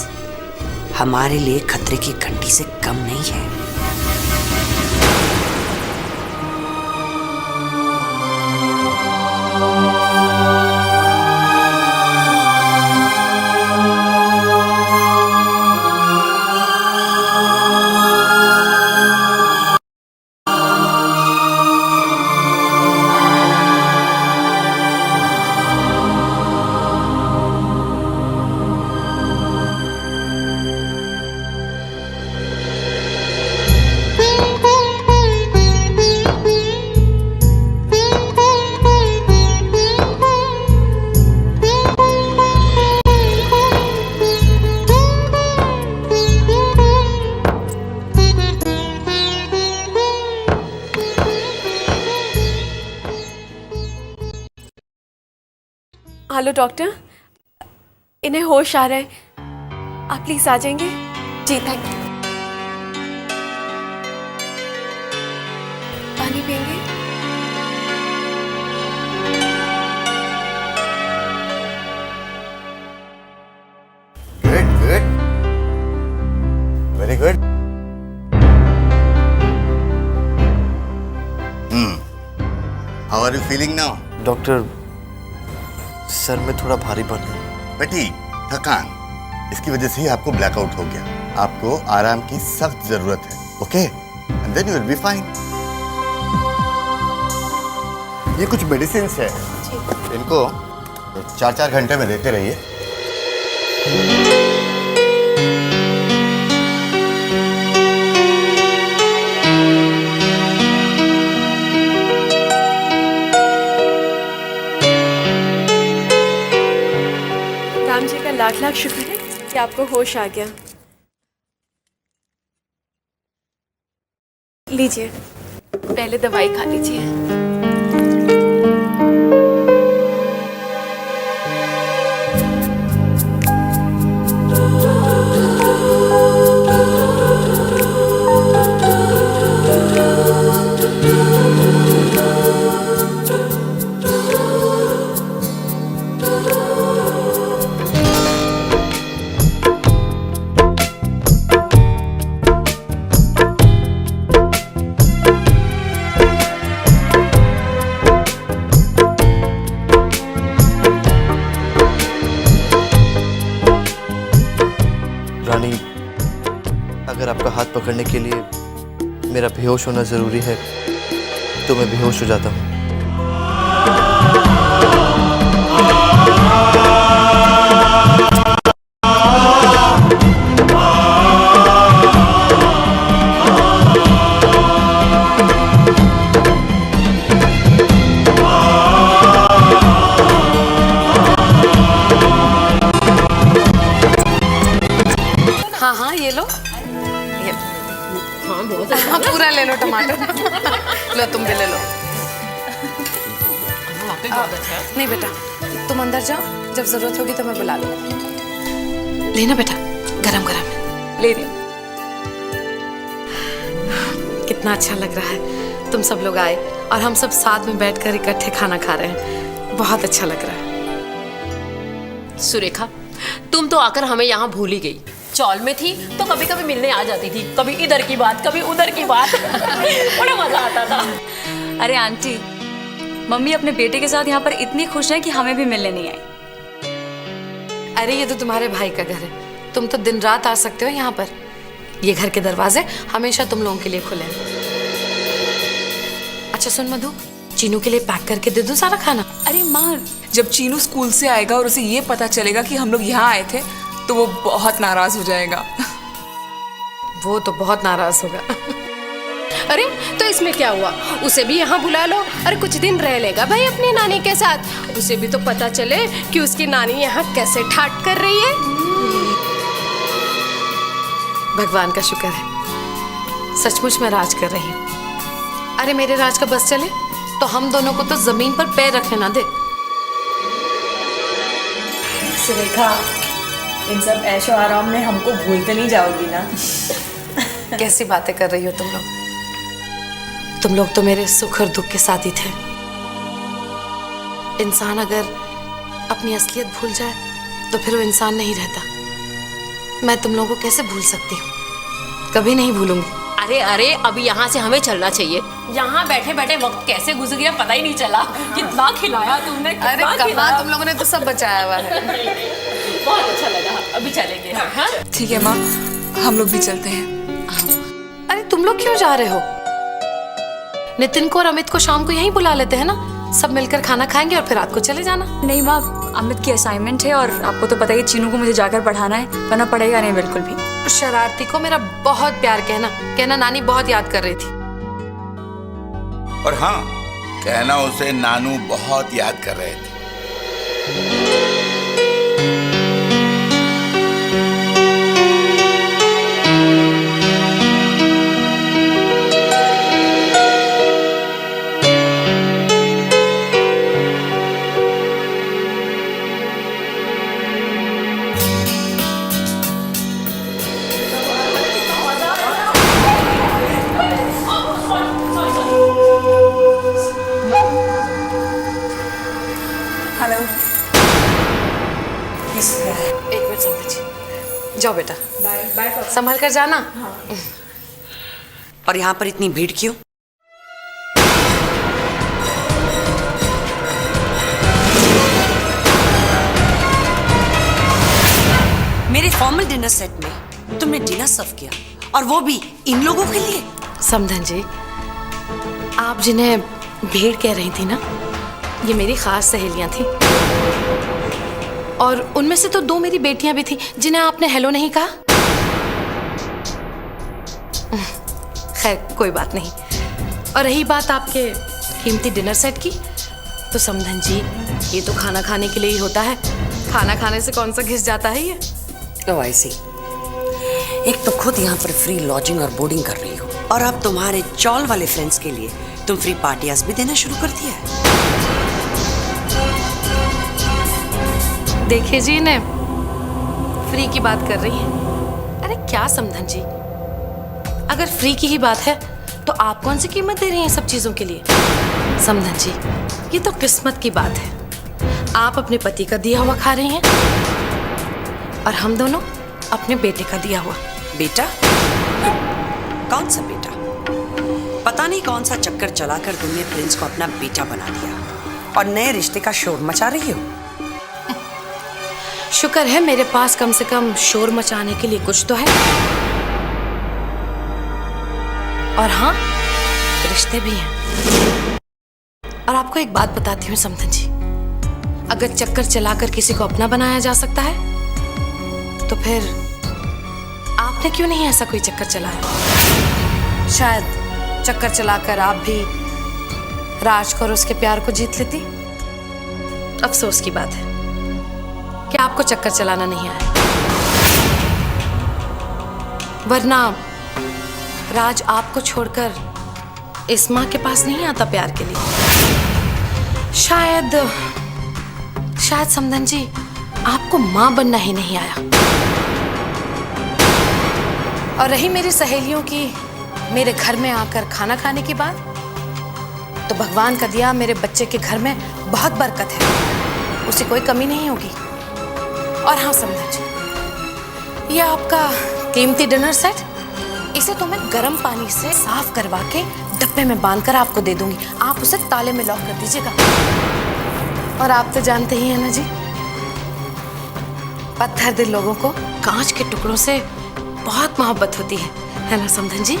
हमारे लिए खतरे की घंटी से कम नहीं है। हेलो डॉक्टर, इन्हें होश आ रहा है, आप प्लीज आ जाएंगे? जी थैंक यू। पानी पिएंगे? Good good, very good. How are you feeling now? Doctor, sir में थोड़ा भारीपन है। बेटी, थकान, इसकी वजह से ही आपको ब्लैकआउट हो गया। आपको आराम की सख्त जरूरत है। Okay, and then you will be fine. ये कुछ मेडिसिन है, इनको 4-4 घंटे में देते रहिए। राम जी का लाख लाख शुक्र है कि आपको होश आ गया। लीजिए, पहले दवाई खा लीजिए। रानी, अगर आपका हाथ पकड़ने के लिए मेरा बेहोश होना ज़रूरी है तो मैं बेहोश हो जाता हूँ। ले लो टमाटर। लो तुम भी ले लो। नहीं बेटा, तुम अंदर जाओ, जब जरूरत होगी तो मैं बुला लूंगा। लेना बेटा, गरम गरम है। ले रही हूँ। कितना अच्छा लग रहा है, तुम सब लोग आए और हम सब साथ में बैठकर इकट्ठे खाना खा रहे हैं। बहुत अच्छा लग रहा है। सुरेखा, तुम तो आकर हमें यहाँ भूल ही गई। चौल में थी तो कभी कभी मिलने आ जाती थी, कभी इधर की बात कभी उधर की बात। बड़ा मजा आता था। अरे आंटी, मम्मी अपने बेटे के साथ यहाँ पर इतनी खुश है कि हमें भी मिलने नहीं आई। अरे ये तो तुम्हारे भाई का घर है, तुम तो दिन रात आ सकते हो यहाँ पर। ये घर के दरवाजे हमेशा तुम लोगों के लिए खुले हैं। अच्छा सुन मधु, चीनू के लिए पैक करके दे दूं सारा खाना? अरे माँ, जब चीनू स्कूल से आएगा और उसे ये पता चलेगा कि हम लोग यहाँ आए थे तो वो बहुत नाराज हो जाएगा। वो तो बहुत नाराज होगा। अरे तो इसमें क्या हुआ, उसे भी यहाँ बुला लो। अरे कुछ दिन रह लेगा भाई अपनी नानी के साथ, उसे भी तो पता चले कि उसकी नानी यहाँ कैसे ठाट कर रही है। भगवान का शुक्र है, सचमुच मैं राज कर रही हूँ। अरे मेरे राज का बस चले तो हम दोनों को तो जमीन पर पैर रखने ना दे। सुरेखा, इन सब ऐशो आराम में हमको भूलते नहीं जाओगी ना? कैसी बातें कर रही हो तुम लोग? तुम लोग तो मेरे सुख और दुख के साथ ही थे। इंसान अगर अपनी असलियत भूल जाए तो फिर वो इंसान नहीं रहता। मैं तुम लोगों को कैसे भूल सकती हूँ? कभी नहीं भूलूंगी। अरे अरे, अभी यहाँ से हमें चलना चाहिए। यहाँ बैठे बैठे वक्त कैसे गुजर गया पता ही नहीं चला। कितना खिलाया तुमने, अरे कहाँ, तुम लोगों ने तो सब बचाया हुआ है। बहुत अच्छा लगा, अभी चलेंगे। हाँ ठीक है माँ, हम लोग भी चलते हैं। अरे तुम लोग क्यों जा रहे हो? नितिन को और अमित को शाम को यहीं बुला लेते हैं ना, सब मिलकर खाना खाएंगे और फिर रात को चले जाना। नहीं माँ, अमित की असाइनमेंट है और आपको तो पता ही है चीनू को मुझे जाकर पढ़ाना है, वरना पढ़ेगा नहीं बिल्कुल भी। शरारती को मेरा बहुत प्यार कहना नानी बहुत याद कर रही थी। और हाँ, कहना उसे नानू बहुत याद कर रहे थे। हेलो। एक मिनट समझ जी, जाओ बेटा, बाय संभाल कर जाना। और यहाँ पर इतनी भीड़ क्यों? मेरे फॉर्मल डिनर सेट में तुमने डिनर सर्व किया, और वो भी इन लोगों के लिए। समधन जी, आप जिन्हें भीड़ कह रही थी ना, ये मेरी खास सहेलियां थी। और उनमें से तो 2 मेरी बेटियां भी थी जिन्हें आपने हेलो नहीं कहा। खैर कोई बात नहीं। और रही बात आपके कीमती डिनर सेट की, तो समधन जी, ये तो खाना खाने के लिए ही होता है। खाना खाने से कौन सा घिस जाता है ये? ओ आई सी। एक तो खुद यहाँ पर फ्री लॉजिंग और बोर्डिंग कर रही हो, और अब तुम्हारे चौल वाले फ्रेंड्स के लिए तुम फ्री पार्टियां भी देना शुरू कर दिया है। देखिए जी, इन्हें फ्री की बात कर रही हैं। अरे क्या समधन जी, अगर फ्री की ही बात है तो आप कौन सी कीमत दे रही हैं सब चीजों के लिए? समधन जी, ये तो किस्मत की बात है। आप अपने पति का दिया हुआ खा रही हैं और हम दोनों अपने बेटे का दिया हुआ। बेटा? कौन सा बेटा? पता नहीं कौन सा चक्कर चलाकर तुमने प्रिंस को अपना बेटा बना दिया और नए रिश्ते का शोर मचा रही हो। शुक्र है मेरे पास कम से कम शोर मचाने के लिए कुछ तो है। और हाँ, रिश्ते भी हैं। और आपको एक बात बताती हूँ समधन जी, अगर चक्कर चलाकर किसी को अपना बनाया जा सकता है तो फिर आपने क्यों नहीं ऐसा कोई चक्कर चलाया? शायद चक्कर चलाकर आप भी राज को और उसके प्यार को जीत लेती। अफसोस की बात है कि आपको चक्कर चलाना नहीं आया, वरना राज आपको छोड़कर इस माँ के पास नहीं आता प्यार के लिए। शायद समधन जी आपको माँ बनना ही नहीं आया। और रही मेरी सहेलियों की मेरे घर में आकर खाना खाने की बात, तो भगवान का दिया मेरे बच्चे के घर में बहुत बरकत है, उसे कोई कमी नहीं होगी। और हाँ समधन जी, ये आपका कीमती डिनर सेट, इसे तो मैं गर्म पानी से साफ करवा के डब्बे में बांधकर आपको दे दूंगी। आप उसे ताले में लॉक कर दीजिएगा। और आप तो जानते ही हैं ना जी, पत्थर दिल लोगों को कांच के टुकड़ों से बहुत मोहब्बत होती है ना समधन जी?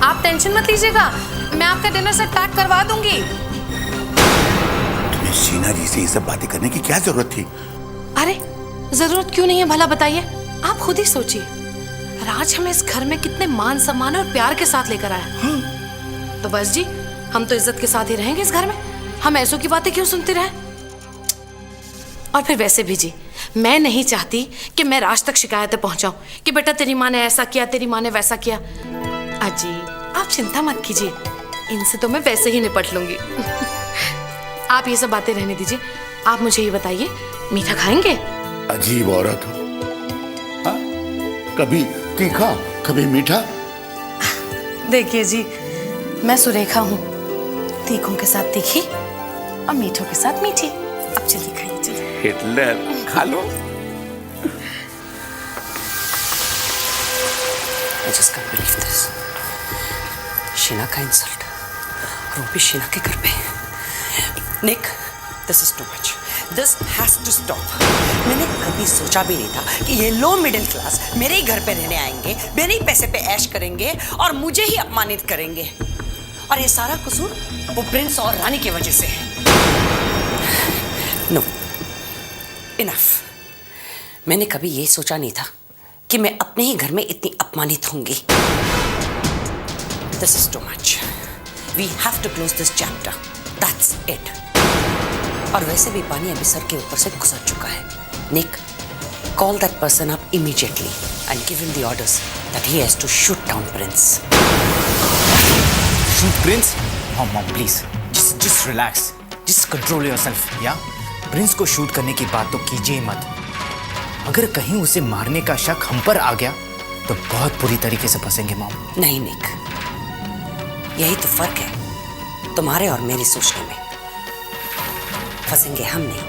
आप टेंशन मत लीजिएगा, मैं आपका डिनर सेट पैक करवा दूंगी। तुम्हें शीना जी से ये सब बातें करने की क्या जरूरत थी? अरे जरूरत क्यों नहीं है भला बताइए, आप खुद ही सोचिए। राज हमें इस घर में कितने मान सम्मान और प्यार के साथ लेकर आया। तो बस जी, हम तो इज्जत के साथ ही रहेंगे इस घर में। हम ऐसों की बातें क्यों सुनते रहे? और फिर वैसे भी जी, मैं नहीं चाहती कि मैं राज तक शिकायतें पहुंचाऊं कि बेटा तेरी माँ ने ऐसा किया, तेरी माँ ने वैसा किया। अजी आप चिंता मत कीजिए, इनसे तो मैं वैसे ही निपट लूंगी। आप ये सब बातें रहने दीजिए। आप मुझे ये बताइए, मीठा खाएंगे? अजीब औरत हो, हाँ? कभी तीखा कभी मीठा। देखिए जी, मैं सुरेखा हूँ, तीखों के साथ तीखी और मीठों के साथ मीठी। अब चलिए खाइए जी। हिटलर खा लो। I just can't believe this. Sheena का इंसल्ट, और वो भी शीना के घर पे। निक, this is too much. This has to stop. मैंने कभी सोचा भी नहीं था कि ये लो मिडिल क्लास मेरे ही घर पे रहने आएंगे, मेरे ही पैसे पे ऐश करेंगे और मुझे ही अपमानित करेंगे। और ये सारा कसूर वो प्रिंस और रानी की वजह से है। No, enough. मैंने कभी ये सोचा नहीं था कि मैं अपने ही घर में इतनी अपमानित होंगी। This is too much. We have to close this chapter. That's it. और वैसे भी पानी अभी सर के ऊपर से गुजर चुका है। Nick, call that person up immediately and give him the orders that he has to shoot down Prince. Shoot Prince? Mom, please. Just relax. Just control yourself, yeah? Prince को शूट करने की बात तो कीजिए मत। अगर कहीं उसे मारने का शक हम पर आ गया तो बहुत बुरी तरीके से फंसेंगे मॉम। नहीं निक, यही तो फर्क है तुम्हारे और मेरी सोचने में। फंसेंगे हम नहीं,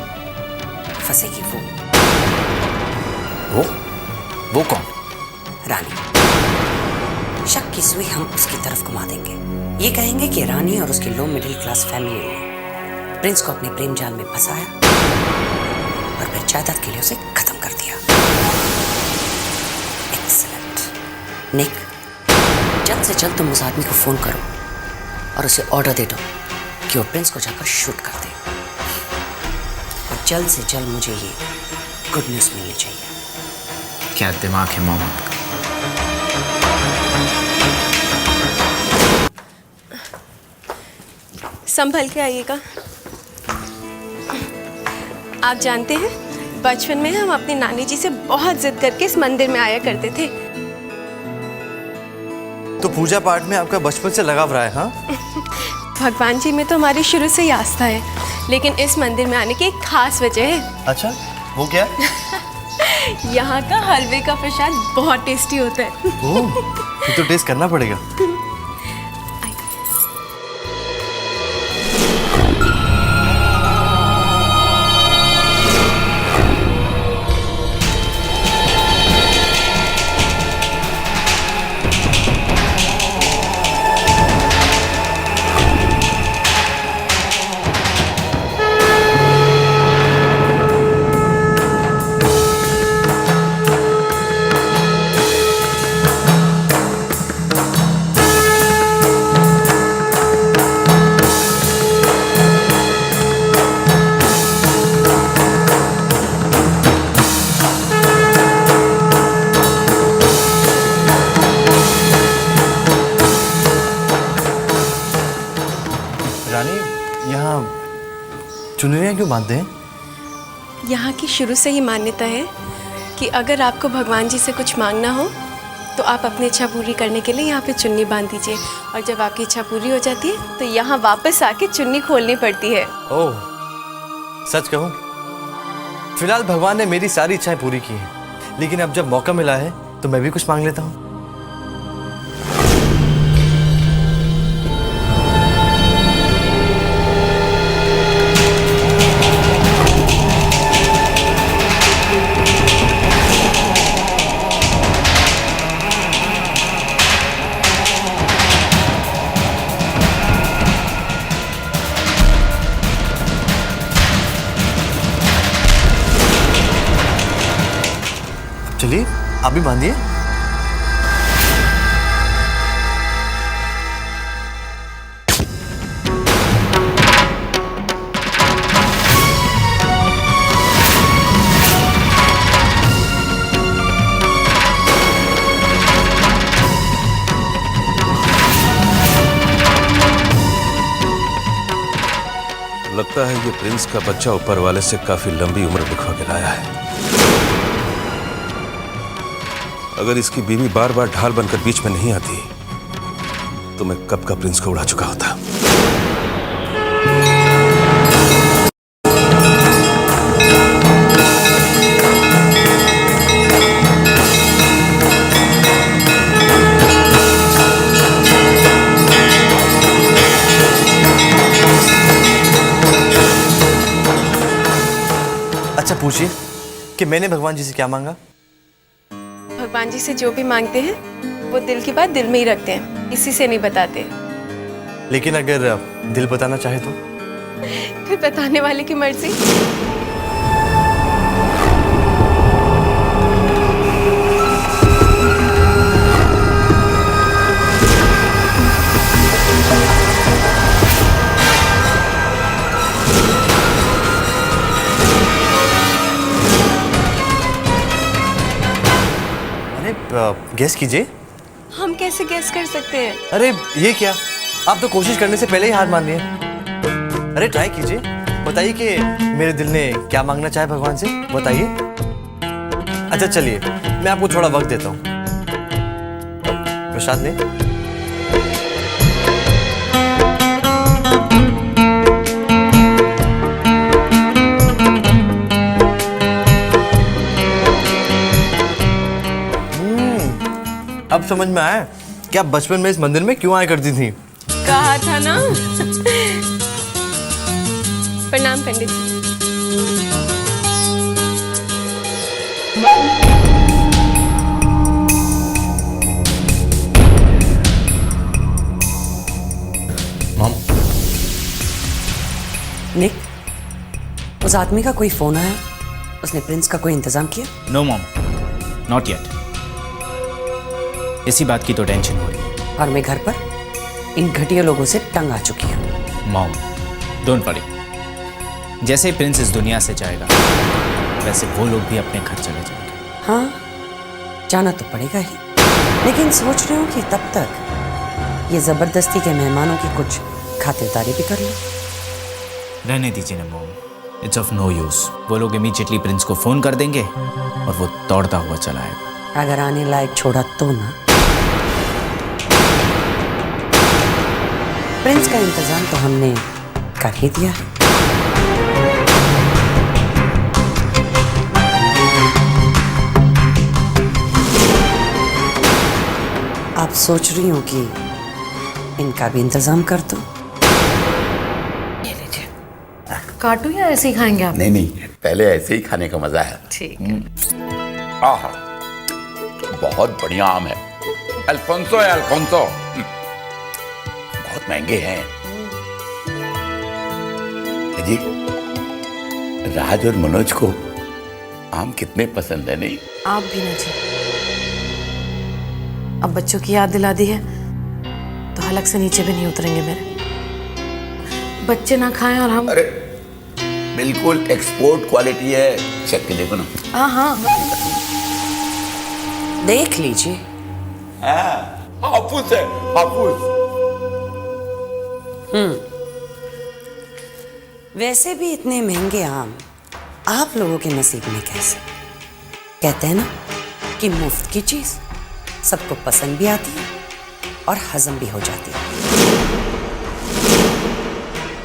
फंसेगी वो कौन? रानी। शक की सुई हम उसकी तरफ घुमा देंगे। ये कहेंगे कि रानी और उसकी लो मिडिल क्लास फैमिली ने प्रिंस को अपने प्रेम जाल में फंसाया और फिर जायदाद के लिए उसे खत्म कर दिया। एक्सीलेंट। निक, जल्द से जल्द तुम उस आदमी को फोन करो और उसे ऑर्डर दे दो कि वो प्रिंस को जाकर शूट कर दे। और जल्द से जल्द मुझे ये गुड न्यूज़ मिलनी चाहिए। क्या दिमाग है मॉम आपका? संभल के आइएगा। आप जानते हैं, बचपन में हम अपनी नानी जी से बहुत जिद करके इस मंदिर में आया करते थे। तो पूजा पाठ में आपका बचपन से लगाव रहा है? हाँ? भगवान जी में तो हमारी शुरू से ही आस्था है, लेकिन इस मंदिर में आने की एक खास वजह है। अच्छा, वो क्या? यहाँ का हलवे का प्रसाद बहुत टेस्टी होता है। ओह, ये तो टेस्ट करना पड़ेगा। चुनरियाँ क्यों बांधते हैं? यहाँ की शुरू से ही मान्यता है कि अगर आपको भगवान जी से कुछ मांगना हो तो आप अपनी इच्छा पूरी करने के लिए यहाँ पे चुन्नी बांध दीजिए, और जब आपकी इच्छा पूरी हो जाती है तो यहाँ वापस आके चुन्नी खोलनी पड़ती है। ओह, सच कहूँ फिलहाल भगवान ने मेरी सारी इच्छाएं पूरी की हैं, लेकिन अब जब मौका मिला है तो मैं भी कुछ मांग लेता हूँ। चलिए आप भी बांधिए। लगता है ये प्रिंस का बच्चा ऊपर वाले से काफी लंबी उम्र लिखवा के लाया है। अगर इसकी बीवी बार बार ढाल बनकर बीच में नहीं आती तो मैं कब का प्रिंस को उड़ा चुका होता। अच्छा पूछिए कि मैंने भगवान जी से क्या मांगा। भगवान जी से जो भी मांगते हैं वो दिल की बात दिल में ही रखते हैं, किसी से नहीं बताते। लेकिन अगर दिल बताना चाहे तो फिर बताने वाले की मर्जी। गैस कीजिए। हम कैसे गैस कर सकते हैं? अरे ये क्या, आप तो कोशिश करने से पहले ही हार मान लिए। अरे ट्राई कीजिए, बताइए कि मेरे दिल ने क्या मांगना चाहे भगवान से, बताइए। अच्छा चलिए मैं आपको थोड़ा वक्त देता हूँ। प्रसाद लें। अब समझ में आया कि आप बचपन में इस मंदिर में क्यों आया करती थी। कहा था ना। प्रणाम पंडित जी। मॉम, निक, उस आदमी का कोई फोन आया? उसने प्रिंस का कोई इंतजाम किया? No mom, not yet. इसी बात की तो टेंशन हो रही है। और मैं घर पर इन घटिया लोगों से तंग आ चुकी हूँ। Mom, don't worry. जैसे ही प्रिंस इस दुनिया से जाएगा वैसे वो लोग भी अपने घर चले जाएंगे। हाँ, जाना तो पड़ेगा ही, लेकिन सोच रही हूँ कि तब तक ये जबरदस्ती के मेहमानों की कुछ खातिरदारी भी कर लो। रहने दीजिए ना mom, it's of no use. वो लोग इमीडिएटली प्रिंस को फोन कर देंगे और वो दौड़ता हुआ चला आएगा। अगर आने लायक छोड़ा तो ना। प्रिंस का इंतजाम तो हमने कर ही दिया है। आप सोच रही हूँ कि इनका भी इंतजाम कर दो। ये लीजिए, काटू या ऐसे ही खाएंगे आप? नहीं नहीं, पहले ऐसे ही खाने का मजा है। ठीक है। आहा, बहुत बढ़िया आम है। अल्फोंसो है, अल्फोंसो। बहुत महंगे हैं जी। राज और मनोज को आम कितने पसंद है, नहीं? आप भी ना जी। अब बच्चों की याद दिला दी है तो हलक से नीचे भी नहीं उतरेंगे मेरे। बच्चे ना खाएं और हम। अरे बिल्कुल एक्सपोर्ट क्वालिटी है, चेक के देखो ना। हाँ हाँ, देख लीजिए। हाफूज है, हाफूज। वैसे भी इतने महंगे आम आप लोगों के नसीब में कैसे? कहते हैं ना कि मुफ्त की चीज सबको पसंद भी आती है और हजम भी हो जाती है।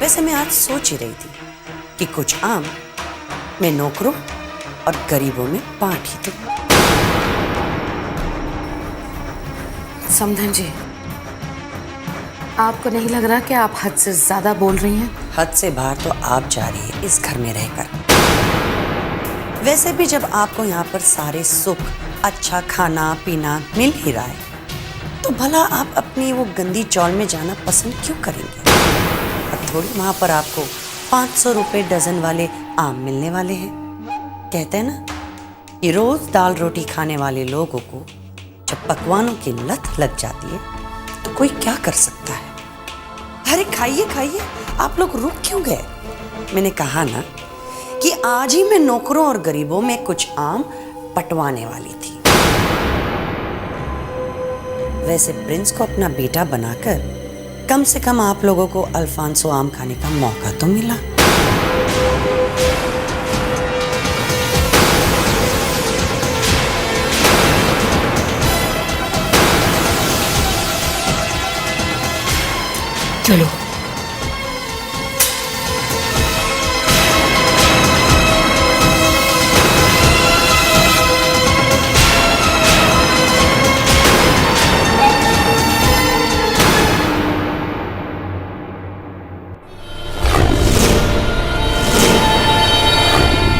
वैसे मैं आज सोच ही रही थी कि कुछ आम मैं नौकरों और गरीबों में बांट ही दूं। समधन जी, आपको नहीं लग रहा कि आप हद से ज्यादा बोल रही हैं? हद से बाहर तो आप जा रही है इस घर में रहकर। वैसे भी जब आपको यहाँ पर सारे सुख, अच्छा खाना पीना मिल ही रहा है, तो भला आप अपनी वो गंदी चौल में जाना पसंद क्यों करेंगे? और थोड़ी वहाँ पर आपको 500 रुपए डजन वाले आम मिलने वाले हैं। कहते हैं ना कि रोज दाल रोटी खाने वाले लोगों को जब पकवानों की लत लग जाती है तो कोई क्या कर सकता है। अरे खाइए खाइए, आप लोग रुक क्यों गए? मैंने कहा ना कि आज ही मैं नौकरों और गरीबों में कुछ आम पटवाने वाली थी। वैसे प्रिंस को अपना बेटा बनाकर कम से कम आप लोगों को अल्फांसो आम खाने का मौका तो मिला। चलो।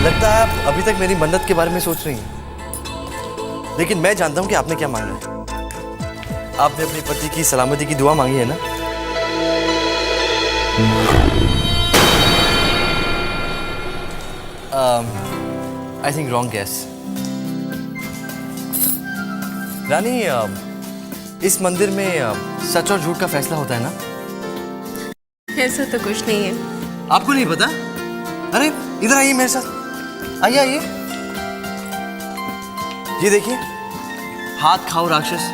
लगता है आप अभी तक मेरी मन्नत के बारे में सोच रही हैं, लेकिन मैं जानता हूं कि आपने क्या मांगा है। आपने अपने पति की सलामती की दुआ मांगी है ना? I think wrong guess. रानी, इस मंदिर में सच और झूठ का फैसला होता है ना? ऐसा तो कुछ नहीं है। आपको नहीं पता? अरे इधर आइए मेरे साथ, आइए आइए। ये देखिए, हाथ खाओ राक्षस।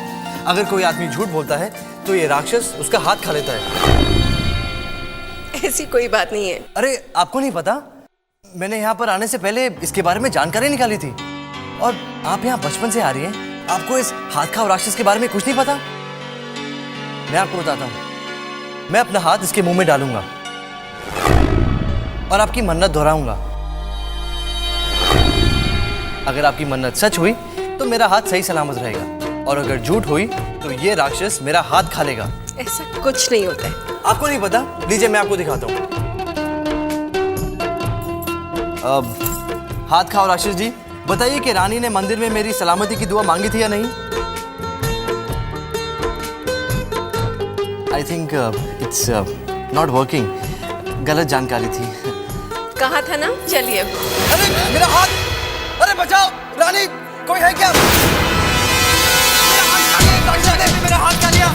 अगर कोई आदमी झूठ बोलता है तो ये राक्षस उसका हाथ खा लेता है। ऐसी कोई बात नहीं है। अरे आपको नहीं पता? मैंने यहाँ पर आने से पहले इसके बारे में जानकारी निकाली थी, और आप यहाँ बचपन से आ रही हैं, आपको इस हाथ खाओ राक्षस के बारे में कुछ नहीं पता? मैं आपको बताता हूँ। मैं अपना हाथ इसके मुंह में डालूंगा और आपकी मन्नत दोहराऊंगा। अगर आपकी मन्नत सच हुई तो मेरा हाथ सही सलामत रहेगा, और अगर झूठ हुई तो ये राक्षस मेरा हाथ खा लेगा। ऐसा कुछ नहीं होता है। आपको नहीं पता? लीजिए मैं आपको दिखाता हूँ। अब हाथ खाओ राक्षस जी, बताइए कि रानी ने मंदिर में मेरी सलामती की दुआ मांगी थी या नहीं? I think it's not working. गलत जानकारी थी। कहा था ना, चलिए। अरे मेरा हाथ, अरे बचाओ रानी, कोई है क्या? मेरा हाथ खा लिया।